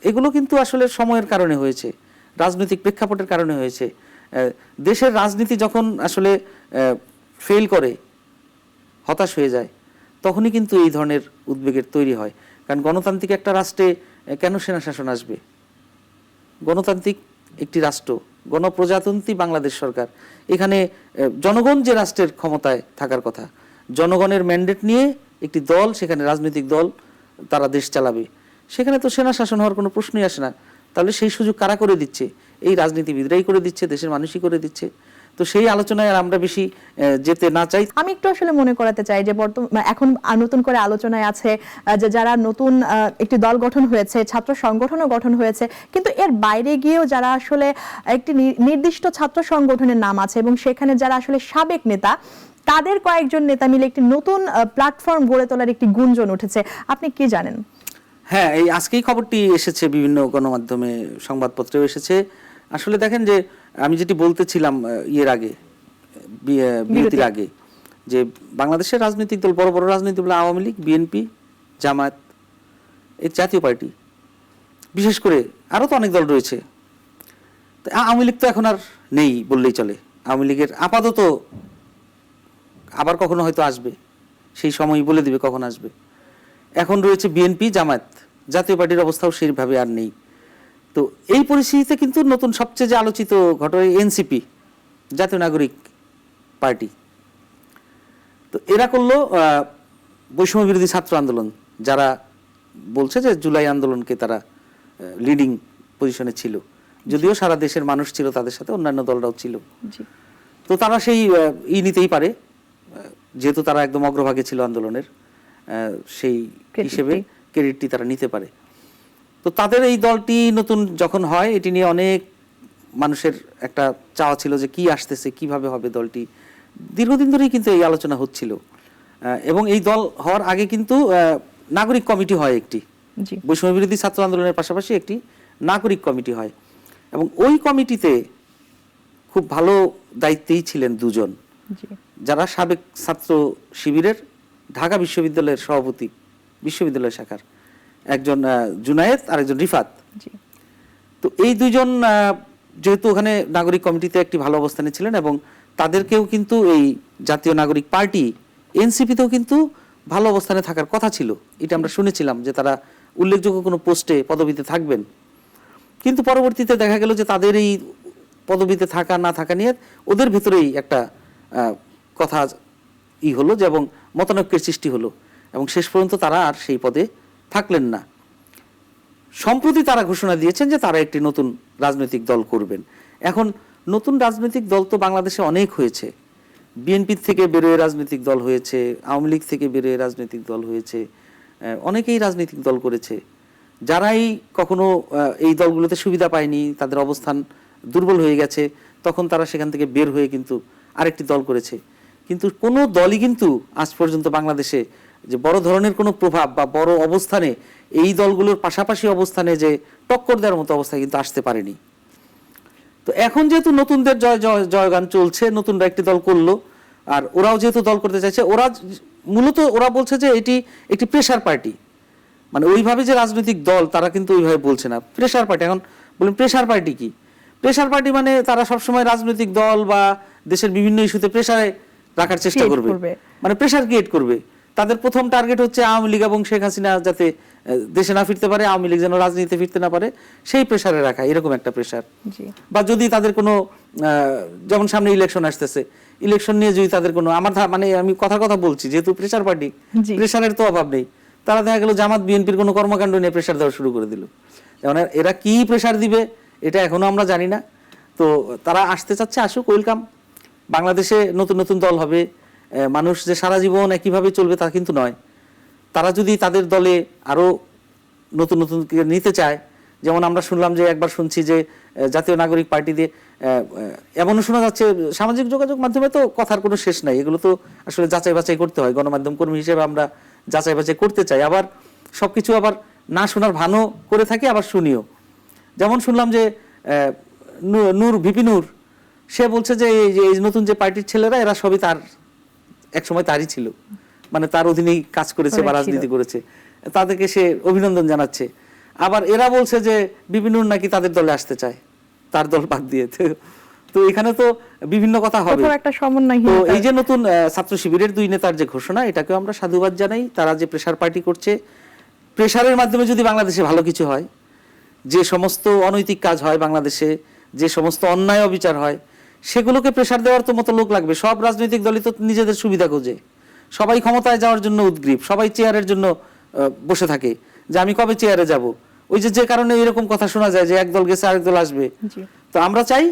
B: এগুলো কিন্তু আসলে সময়ের কারণে হয়েছে, রাজনৈতিক প্রেক্ষাপটের কারণে হয়েছে। দেশের রাজনীতি যখন আসলে ফেল করে, হতাশ হয়ে যায়, তখনই কিন্তু এই ধরনের উদ্বেগের তৈরি হয়। কারণ গণতান্ত্রিক একটা রাষ্ট্রে কেন সেনা শাসন আসবে? গণতান্ত্রিক একটি রাষ্ট্র, গণপ্রজাতন্ত্রী বাংলাদেশ সরকার, এখানে জনগণ যে রাষ্ট্রের ক্ষমতায় থাকার কথা, জনগণের ম্যান্ডেট নিয়ে একটি দল, সেখানে রাজনৈতিক দল, তারা দেশ চালাবে, সেখানে তো সেনা শাসন হওয়ার কোনো প্রশ্নই আসে না। তাহলে সেই সুযোগ কারা করে দিচ্ছে? এই রাজনীতিবিদরাই করে দিচ্ছে, দেশের মানুষই করে দিচ্ছে। তো সেই আলোচনায় আর আমরা বেশি যেতে না চাই।
A: আমি একটু আসলে মনে করাতে চাই যে এখন নতুন করে আলোচনায় আছে যে যারা নতুন একটি দল গঠন হয়েছে, ছাত্র সংগঠনও গঠন হয়েছে, কিন্তু এর বাইরে গিয়েও যারা আসলে একটি নির্দিষ্ট ছাত্র সংগঠনের নাম আছে এবং সেখানে যারা আসলে সাবেক নেতা, তাদের কয়েকজন নেতা মিলে একটি নতুন প্ল্যাটফর্ম গড়ে তোলার একটি গুঞ্জন উঠেছে। আপনি কি জানেন?
B: হ্যাঁ, এই আজকেই খবরটি এসেছে, বিভিন্ন গণমাধ্যমে সংবাদপত্রেও এসেছে। আসলে দেখেন যে আমি যেটি বলতেছিলাম ইয়ের আগে, বিরতির আগে, যে বাংলাদেশের রাজনৈতিক দল, বড় বড় রাজনৈতিক দল, আওয়ামী লীগ, বিএনপি, জামায়াত, এই জাতীয় পার্টি, বিশেষ করে আরও তো অনেক দল রয়েছে। আওয়ামী লীগ তো এখন আর নেই বললেই চলে। আওয়ামী লীগের আপাতত আবার কখনো হয়তো আসবে, সেই সময় বলে দিবে কখন আসবে। এখন রয়েছে বিএনপি, জামায়াত, জাতীয় পার্টির অবস্থাও সেইভাবে আর নেই। তো এই পরিস্থিতিতে কিন্তু নতুন সবচেয়ে যে আলোচিত ঘটনা, এনসিপি, জাতীয় নাগরিক পার্টি, তো এরা করলো বৈষম্য বিরোধী ছাত্র আন্দোলন, যারা বলছে যে জুলাই আন্দোলনকে তারা লিডিং পজিশনে ছিল, যদিও সারা দেশের মানুষ ছিল তাদের সাথে, অন্যান্য দলরাও ছিল। তো তারা সেই নিতেই পারে, যেহেতু তারা একদম অগ্রভাগে ছিল আন্দোলনের, সেই হিসেবে ক্রেডিটটি তারা নিতে পারে। তো তাদের এই দলটি নতুন যখন হয়, এটি নিয়ে অনেক মানুষের একটা চাওয়া ছিল যে কি আসতেছে, কিভাবে হবে দলটি। দীর্ঘদিন ধরেই কিন্তু এই আলোচনা হচ্ছিল, এবং এই দল হওয়ার আগে কিন্তু নাগরিক কমিটি হয় একটি, বৈষম্য বিরোধী ছাত্র আন্দোলনের পাশাপাশি একটি নাগরিক কমিটি হয়, এবং ওই কমিটিতে খুব ভালো দায়িত্বেই ছিলেন দুজন, যারা সাবেক ছাত্র শিবিরের ঢাকা বিশ্ববিদ্যালয়ের সভাপতি, বিশ্ববিদ্যালয় শাখার, একজন জুনায়েদ আর একজন রিফাত। তো এই দুইজন যেহেতু ওখানে নাগরিক কমিটিতে একটি ভালো অবস্থানে ছিলেন, এবং তাদেরকেও কিন্তু এই জাতীয় নাগরিক পার্টি, এনসিপিতেও কিন্তু ভালো অবস্থানে থাকার কথা ছিল, এটা আমরা শুনেছিলাম যে তারা উল্লেখযোগ্য কোনো পোস্টে, পদবিতে থাকবেন। কিন্তু পরবর্তীতে দেখা গেল যে তাদের এই পদবিতে থাকা না থাকা নিয়ে ওদের ভেতরেই একটা কথা হলো, যে এবং মতানৈক্যের সৃষ্টি হলো, এবং শেষ পর্যন্ত তারা আর সেই পদে থাকলেন না। সম্প্রতি তারা ঘোষণা দিয়েছেন যে তারা একটি নতুন রাজনৈতিক দল করবেন। এখন নতুন রাজনৈতিক দল তো বাংলাদেশে অনেক হয়েছে, বিএনপি থেকে বেরোয় রাজনৈতিক দল হয়েছে, আওয়ামী লীগ থেকে বেরোয় রাজনৈতিক দল হয়েছে, অনেকেই রাজনৈতিক দল করেছে। যারাই কখনো এই দলগুলোতে সুবিধা পায়নি, তাদের অবস্থান দুর্বল হয়ে গেছে, তখন তারা সেখান থেকে বের হয়ে কিন্তু আরেকটি দল করেছে। কিন্তু কোনো দলই কিন্তু আজ পর্যন্ত বাংলাদেশে যে বড় ধরনের কোনো প্রভাব বা বড় অবস্থানে এই দলগুলোর পাশাপাশি অবস্থানে যে টক্কর দেওয়ার মতো অবস্থা কিন্তু আসতে পারেনি। তো এখন যেহেতু নতুনদের জয়গান চলছে, নতুনরা একটি দল করলো, আর ওরাও যেহেতু দল করতে চাইছে, মূলত ওরা বলছে যে এটি একটি প্রেসার পার্টি, মানে ওইভাবে যে রাজনৈতিক দল তারা কিন্তু ওইভাবে বলছে না, প্রেসার পার্টি। এখন বলুন প্রেসার পার্টি কি? প্রেসার পার্টি মানে তারা সবসময় রাজনৈতিক দল বা দেশের বিভিন্ন ইস্যুতে প্রেসারে রাখার চেষ্টা করবে, মানে প্রেসার ক্রিয়েট করবে। তাদের প্রথম টার্গেট হচ্ছে আওয়ামী লীগ এবং শেখ হাসিনা যাতে দেশে না ফিরতে পারে, আওয়ামী লীগ যেন রাজনীতিতে ফিরতে না পারে, সেই প্রেসারে রাখা, এরকম একটা প্রেসার। বা যদি তাদের কোনো যেমন সামনে ইলেকশন আসতেছে, ইলেকশন নিয়ে যদি তাদের কোনো মানে আমি কথা বলছি, যেহেতু প্রেসার পার্টি, প্রেসারের তো অভাব নেই, তারা দেখা গেল জামাত বিএনপির কোনো কর্মকাণ্ড নিয়ে প্রেসার দেওয়া শুরু করে দিল। যেমন এরা কি প্রেসার দিবে এটা এখনো আমরা জানি না। তো তারা আসতে চাচ্ছে, আসুক, ওয়েলকাম। বাংলাদেশে নতুন নতুন দল হবে, মানুষ যে সারা জীবন একইভাবে চলবে তা কিন্তু নয়। তারা যদি তাদের দলে আরো নতুন নতুন নিতে চায়, যেমন আমরা শুনলাম যে একবার শুনছি যে জাতীয় নাগরিক পার্টি দিয়ে, এমনও শোনা যাচ্ছে, সামাজিক যোগাযোগ মাধ্যমে তো কথার কোনো শেষ নাই, এগুলো তো আসলে যাচাই বাছাই করতে হয়, গণমাধ্যম কর্মী হিসেবে আমরা যাচাই বাছাই করতে চাই, আবার সবকিছু আবার না শোনার ভানও করে থাকি, আবার শুনিও। যেমন শুনলাম যে ভিপি নূর, সে বলছে যে এই নতুন যে পার্টির ছেলেরা এরা সবই তার একসময় তারই ছিল, মানে তার অধীনেই কাজ করেছে বা রাজনীতি করেছে, তাদেরকে সে অভিনন্দন জানাচ্ছে। আবার এরা বলছে যে ভিপি নূর নাকি তাদের দলে আসতে চায়, তার দল বাদ দিয়ে। তো এখানে তো বিভিন্ন কথা হবে। তো এই যে নতুন ছাত্র শিবিরের 2 নেতার যে ঘোষণা, এটাকেও আমরা সাধুবাদ জানাই। তারা যে প্রেসার পার্টি করছে, প্রেসারের মাধ্যমে যদি বাংলাদেশে ভালো কিছু হয়, যে সমস্ত অনৈতিক কাজ হয় বাংলাদেশে, যে সমস্ত অন্যায় অবিচার হয়, সেগুলোকে প্রেসার দেওয়ার তো মতো লোক লাগবে। সব রাজনৈতিক দলই তো নিজেদের সুবিধা খোঁজে, সবাই ক্ষমতায় যাওয়ার জন্য উদ্গ্রীব, সবাই চেয়ারের জন্য বসে থাকে যে আমি কবে চেয়ারে যাব। ওই যে কারণে এরকম কথা শোনা যায় যে এক দল গেছে আরেক দল আসবে। তো আমরা চাই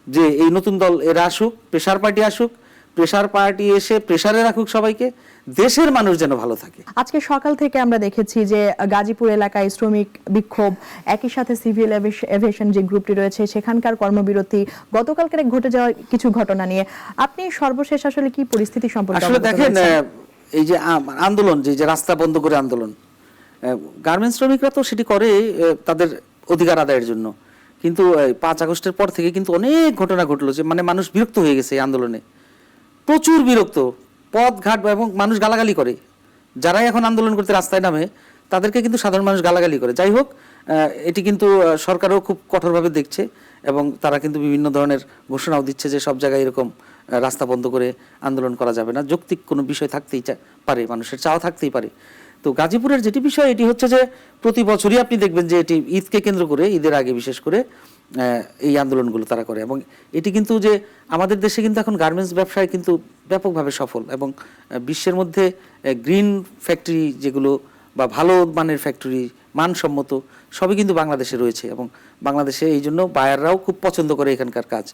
B: যে এই নতুন দল এরা আসুক, প্রেসার পার্টি আসুক, প্রেসার পার্টি এসে প্রেসারে রাখুক সবাইকে, দেশের মানুষ যেন ভালো থাকে।
A: আজকে সকাল থেকে আমরা দেখেছি যে গাজীপুর এলাকায় শ্রমিক বিক্ষোভ, একই সাথে সিভিল এভিয়েশন যে গ্রুপটি রয়েছে সেখানকার কর্মবিরতি, গতকালকে ঘটে যাওয়া কিছু ঘটনা নিয়ে আপনি সর্বশেষ আসলে কি পরিস্থিতি সম্পর্কে
B: আসলে দেখেন, এই যে আন্দোলন, যে রাস্তা বন্ধ করে আন্দোলন, গার্মেন্টস শ্রমিকরা তো সেটি করে তাদের অধিকার আদায়ের জন্য, কিন্তু 5 আগস্টের পর থেকে কিন্তু অনেক ঘটনা ঘটলো যে মানে মানুষ বিরক্ত হয়ে গেছে এই আন্দোলনে, প্রচুর বিরক্ত, পথ ঘাট এবং মানুষ গালাগালি করে। যারাই এখন আন্দোলন করতে রাস্তায় নামে তাদেরকে কিন্তু সাধারণ মানুষ গালাগালি করে। যাই হোক, এটি কিন্তু সরকারও খুব কঠোরভাবে দেখছে এবং তারা কিন্তু বিভিন্ন ধরনের ঘোষণাও দিচ্ছে যে সব জায়গায় এরকম রাস্তা বন্ধ করে আন্দোলন করা যাবে না, যৌক্তিক কোনো বিষয় থাকতেই পারে, মানুষের চাওয়া থাকতেই পারে। তো গাজীপুরের যেটি বিষয়, এটি হচ্ছে যে প্রতি বছরই আপনি দেখবেন যে এটি ঈদকে কেন্দ্র করে, ঈদের আগে বিশেষ করে এই আন্দোলনগুলো তারা করে। এবং এটি কিন্তু যে আমাদের দেশে কিন্তু এখন গার্মেন্টস ব্যবসায় কিন্তু ব্যাপকভাবে সফল, এবং বিশ্বের মধ্যে গ্রিন ফ্যাক্টরি যেগুলো বা ভালো মানের ফ্যাক্টরি, মানসম্মত, সবই কিন্তু বাংলাদেশে রয়েছে, এবং বাংলাদেশে এই জন্য বায়াররাও খুব পছন্দ করে এখানকার কাজ।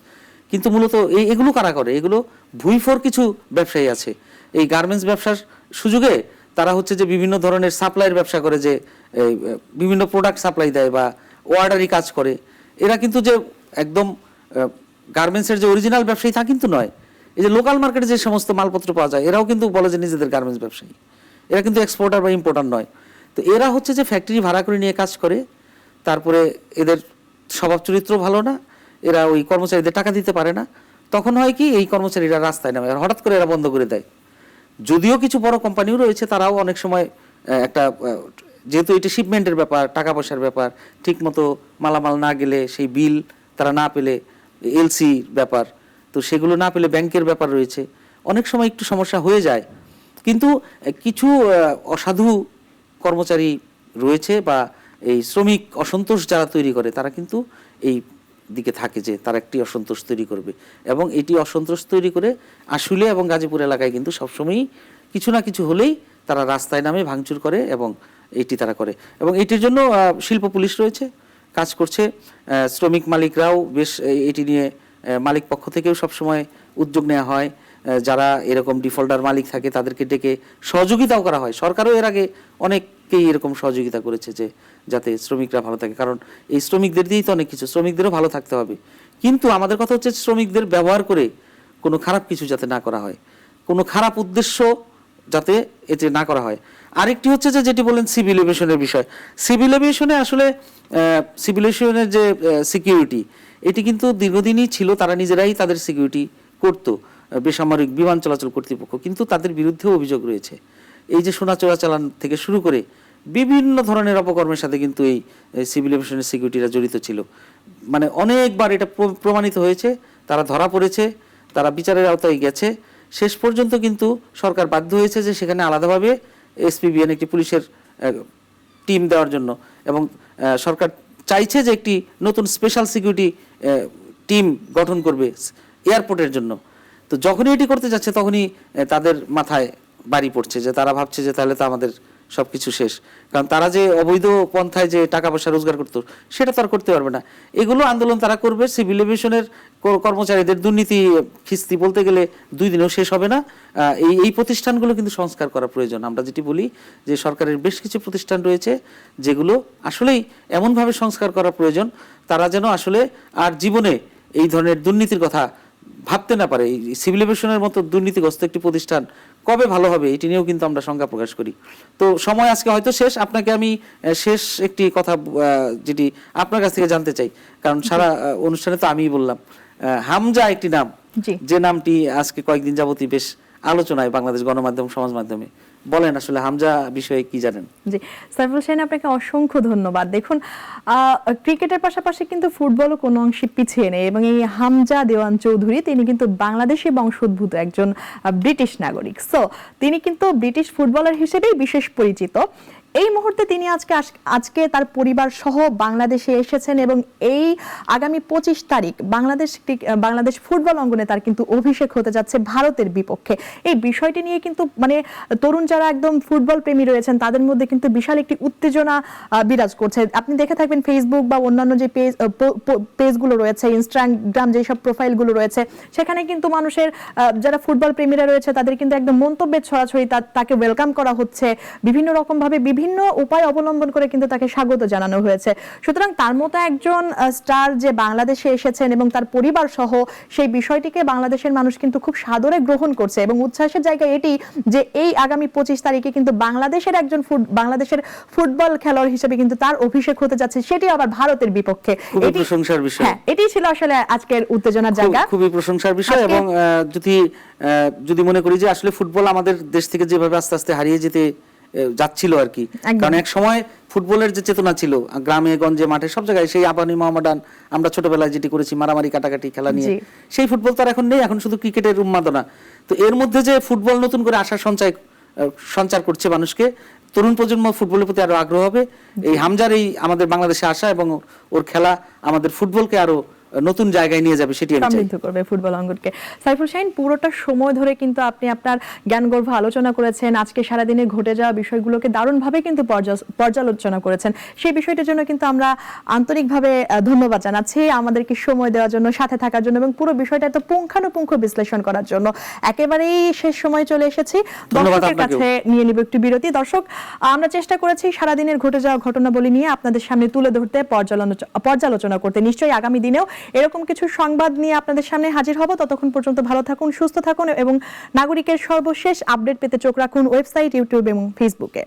B: কিন্তু মূলত এগুলো কারা করে? এগুলো ভুইফোর কিছু ব্যবসায়ী আছে এই গার্মেন্টস ব্যবসার সুযোগে, তারা হচ্ছে যে বিভিন্ন ধরনের সাপ্লাইয়ের ব্যবসা করে, যে বিভিন্ন প্রোডাক্ট সাপ্লাই দেয় বা অর্ডারি কাজ করে। এরা কিন্তু যে একদম গার্মেন্টসের যে অরিজিনাল ব্যবসায়ী তা কিন্তু নয়। এই যে লোকাল মার্কেটে যে সমস্ত মালপত্র পাওয়া যায়, এরাও কিন্তু বলে যে নিজেদের গার্মেন্টস ব্যবসায়ী, এরা কিন্তু এক্সপোর্টার বা ইম্পোর্টার নয়। তো এরা হচ্ছে যে ফ্যাক্টরি ভাড়া করে নিয়ে কাজ করে, তারপরে এদের স্বভাব চরিত্র ভালো না, এরা ওই কর্মচারীদের টাকা দিতে পারে না। তখন হয় কি, এই কর্মচারীরা রাস্তায় নামে, আর হঠাৎ করে এরা বন্ধ করে দেয়। যদিও কিছু বড় কোম্পানিও রয়েছে, তারাও অনেক সময় একটা, যেহেতু এটা শিপমেন্টের ব্যাপার, টাকা পয়সার ব্যাপার, ঠিক মতো মালামাল না গেলে, সেই বিল তারা না পেলে, এলসি ব্যাপার, তো সেগুলো না পেলে ব্যাংকের ব্যাপার রয়েছে, অনেক সময় একটু সমস্যা হয়ে যায়। কিন্তু কিছু অসাধু কর্মচারী রয়েছে বা এই শ্রমিক অসন্তোষ যারা তৈরি করে, তারা কিন্তু এই দিকে থাকে যে তারা একটি অসন্তোষ তৈরি করবে, এবং এটি অসন্তোষ তৈরি করে আশুলিয়া এবং গাজীপুর এলাকায় কিন্তু সবসময়ই কিছু না কিছু হলেই তারা রাস্তায় নামে ভাঙচুর করে, এবং এটি তারা করে। এবং এটির জন্য শিল্প পুলিশ রয়েছে, কাজ করছে। শ্রমিক মালিকরাও বেশ এটি নিয়ে, মালিক পক্ষ থেকেও সবসময় উদ্যোগ নেওয়া হয়। যারা এরকম ডিফল্টার মালিক থাকে তাদেরকে ডেকে সহযোগিতাও করা হয়। সরকারও এর আগে অনেককেই এরকম সহযোগিতা করেছে যে যাতে শ্রমিকরা ভালো থাকে, কারণ এই শ্রমিকদের দিয়েই তো অনেক কিছু, শ্রমিকদেরও ভালো থাকতে হবে। কিন্তু আমাদের কথা হচ্ছে শ্রমিকদের ব্যবহার করে কোনো খারাপ কিছু যাতে না করা হয়, কোনো খারাপ উদ্দেশ্য যাতে এতে না করা হয়। আরেকটি হচ্ছে যে যেটি বলেন সিভিল এভিয়েশনের বিষয়, সিভিল এভিয়েশনে আসলে সিভিল এভিয়েশনের যে সিকিউরিটি এটি কিন্তু দীর্ঘদিনই ছিল, তারা নিজেরাই তাদের সিকিউরিটি করত, বেসামরিক বিমান চলাচল কর্তৃপক্ষ, কিন্তু তাদের বিরুদ্ধেও অভিযোগ রয়েছে। এই যে সোনা চোরাচালান থেকে শুরু করে বিভিন্ন ধরনের অপকর্মের সাথে কিন্তু এই সিভিল এভিয়েশনের সিকিউরিটিরা জড়িত ছিল। মানে অনেকবার এটা প্রমাণিত হয়েছে, তারা ধরা পড়েছে, তারা বিচারের আওতায় গেছে। শেষ পর্যন্ত কিন্তু সরকার বাধ্য হয়েছে যে সেখানে আলাদাভাবে এসপিবিএন একটি পুলিশের টিম দেওয়ার জন্য, এবং সরকার চাইছে যে একটি নতুন স্পেশাল সিকিউরিটি টিম গঠন করবে এয়ারপোর্টের জন্য। তো যখনই এটি করতে যাচ্ছে তখনই তাদের মাথায় বাড়ি পড়ছে, যে তারা ভাবছে যে তাহলে তো আমাদের সবকিছু শেষ, কারণ তারা যে অবৈধ পন্থায় যে টাকা পয়সা রোজগার করতো সেটা তো আর করতে পারবে না। এগুলো আন্দোলন তারা করবে। সিভিল এভিয়েশনের কর্মচারীদের দুর্নীতি খিস্তি বলতে গেলে 2 দিনেও শেষ হবে না। এই প্রতিষ্ঠানগুলো কিন্তু সংস্কার করা প্রয়োজন। আমরা যেটি বলি যে সরকারের বেশ কিছু প্রতিষ্ঠান রয়েছে যেগুলো আসলেই এমনভাবে সংস্কার করা প্রয়োজন, তারা যেন আসলে আর জীবনে এই ধরনের দুর্নীতির কথা ভাবতে না পারে। এই সিভিল এভিয়েশনের মতো দুর্নীতিগ্রস্ত একটি প্রতিষ্ঠান কবে ভালো হবে এটি নিয়েও কিন্তু আমরা শঙ্কা প্রকাশ করি। তো সময় আজকে হয়তো শেষ। আপনাকে আমি শেষ একটি কথা যেটি আপনার কাছ থেকে জানতে চাই, কারণ সারা অনুষ্ঠানে তো আমিই বললাম, হামজা একটি নাম, যে নামটি আজকে কয়েকদিন যাবতই বেশ আলোচনায় বাংলাদেশ গণমাধ্যম সমাজ মাধ্যমে। বলেন আসলে হামজা বিষয়ে কি জানেন?
A: জি, সাইফুল শাহীন, আপনাকে অসংখ্য ধন্যবাদ। দেখুন, ক্রিকেটের পাশাপাশি কিন্তু ফুটবলও কোনো অংশে পিছিয়ে নেই, এবং এই হামজা দেওয়ান চৌধুরী তিনি কিন্তু বাংলাদেশি বংশোদ্ভূত একজন ব্রিটিশ নাগরিক। সো তিনি কিন্তু ব্রিটিশ ফুটবলার হিসেবেই বিশেষ পরিচিত। এই মুহূর্তে তিনি আজকে তার পরিবার সহ বাংলাদেশে এসেছেন, এবং এই আগামী 25 তারিখ বাংলাদেশ ফুটবল অঙ্গনে তার কিন্তু অভিষেক হতে যাচ্ছে ভারতের বিপক্ষে। এই বিষয়টি নিয়ে কিন্তু মানে তরুণ যারা একদম ফুটবল প্রেমী রয়েছেন তাদের মধ্যে কিন্তু বিশাল একটি উত্তেজনা বিরাজ করছে। আপনি দেখে থাকবেন ফেসবুক বা অন্যান্য যে পেজগুলো রয়েছে, ইনস্টাগ্রাম যেসব প্রোফাইলগুলো রয়েছে, সেখানে কিন্তু মানুষের যারা ফুটবল প্রেমীরা রয়েছে তাদের কিন্তু একদম মন্তব্যের ছড়াছড়ি, তাকে ওয়েলকাম করা হচ্ছে বিভিন্ন রকম ভাবে, বিভিন্ন উপায় অবলম্বন করে কিন্তু তাকে স্বাগত জানানো হয়েছে। সুতরাং তার মতো একজন স্টার যে বাংলাদেশে এসেছেন এবং তার পরিবার সহ, সেই বিষয়টিকে বাংলাদেশের মানুষ কিন্তু খুব সাদরে গ্রহণ করছে, এবং উচ্ছ্বাসের জায়গা এটি যে এই আগামী 25 তারিখে কিন্তু বাংলাদেশের একজন বাংলাদেশের ফুটবল খেলোয়াড় হিসেবে কিন্তু তার অভিষেক হতে যাচ্ছে, সেটি আবার ভারতের বিপক্ষে।
B: খুবই প্রশংসার বিষয়।
A: হ্যাঁ, এটি ছিল আসলে আজকের উত্তেজনার জায়গা,
B: খুবই প্রশংসার বিষয়। এবং যদি মনে করি যে আসলে ফুটবল আমাদের দেশ থেকে যেভাবে আস্তে আস্তে হারিয়ে যেতে যাচ্ছিল আর কি, কারণ এক সময় ফুটবলের যে চেতনা ছিল গ্রামে গঞ্জে মাঠে সব জায়গায়, সেই আবানি মোহামেডান আমরা ছোটবেলায় যেটি করেছি মারামারি কাটাকাটি খেলা নিয়ে, সেই ফুটবল তো আর এখন নেই, এখন শুধু ক্রিকেটের উন্মাদনা। তো এর মধ্যে যে ফুটবল নতুন করে আশা সঞ্চার করছে মানুষকে, তরুণ প্রজন্ম ফুটবলের প্রতি আরো আগ্রহ হবে। এই হামজার এই আমাদের বাংলাদেশে আসা এবং ওর খেলা আমাদের ফুটবলকে আরো নতুন জায়গায় নিয়ে যাবে, সেটি
A: সমৃদ্ধ করবে ফুটবল অঙ্গনকে। সাইফুল শাহীন, পুরোটা সময় ধরে কিন্তু আপনি আপনার জ্ঞানগর্ভ আলোচনা করেছেন, আজকে সারাদিনে ঘটে যাওয়া বিষয়গুলোকে দারুণভাবে কিন্তু পর্যালোচনা করেছেন। সেই বিষয়টার জন্য কিন্তু আমরা আন্তরিকভাবে ধন্যবাদ জানাচ্ছি, আমাদেরকে সময় দেওয়ার জন্য, সাথে থাকার জন্য, এবং পুরো বিষয়টা এত পুঙ্খানুপুঙ্খ বিশ্লেষণ করার জন্য। একেবারেই শেষ সময় চলে এসেছি, দর্শকের কাছে নিয়ে নিব একটু বিরতি। দর্শক, আমরা চেষ্টা করেছি সারাদিনের ঘটে যাওয়া ঘটনাবলী নিয়ে আপনাদের সামনে তুলে ধরতে, পর্যালোচনা করতে। নিশ্চয়ই আগামী দিনেও এরকম কিছু সংবাদ নিয়ে আপনাদের সামনে হাজির হব। ততক্ষণ পর্যন্ত ভালো থাকুন, সুস্থ থাকুন, এবং নাগরিকের সর্বশেষ আপডেট পেতে চোখ রাখুন ওয়েবসাইট, ইউটিউব এবং ফেসবুকে।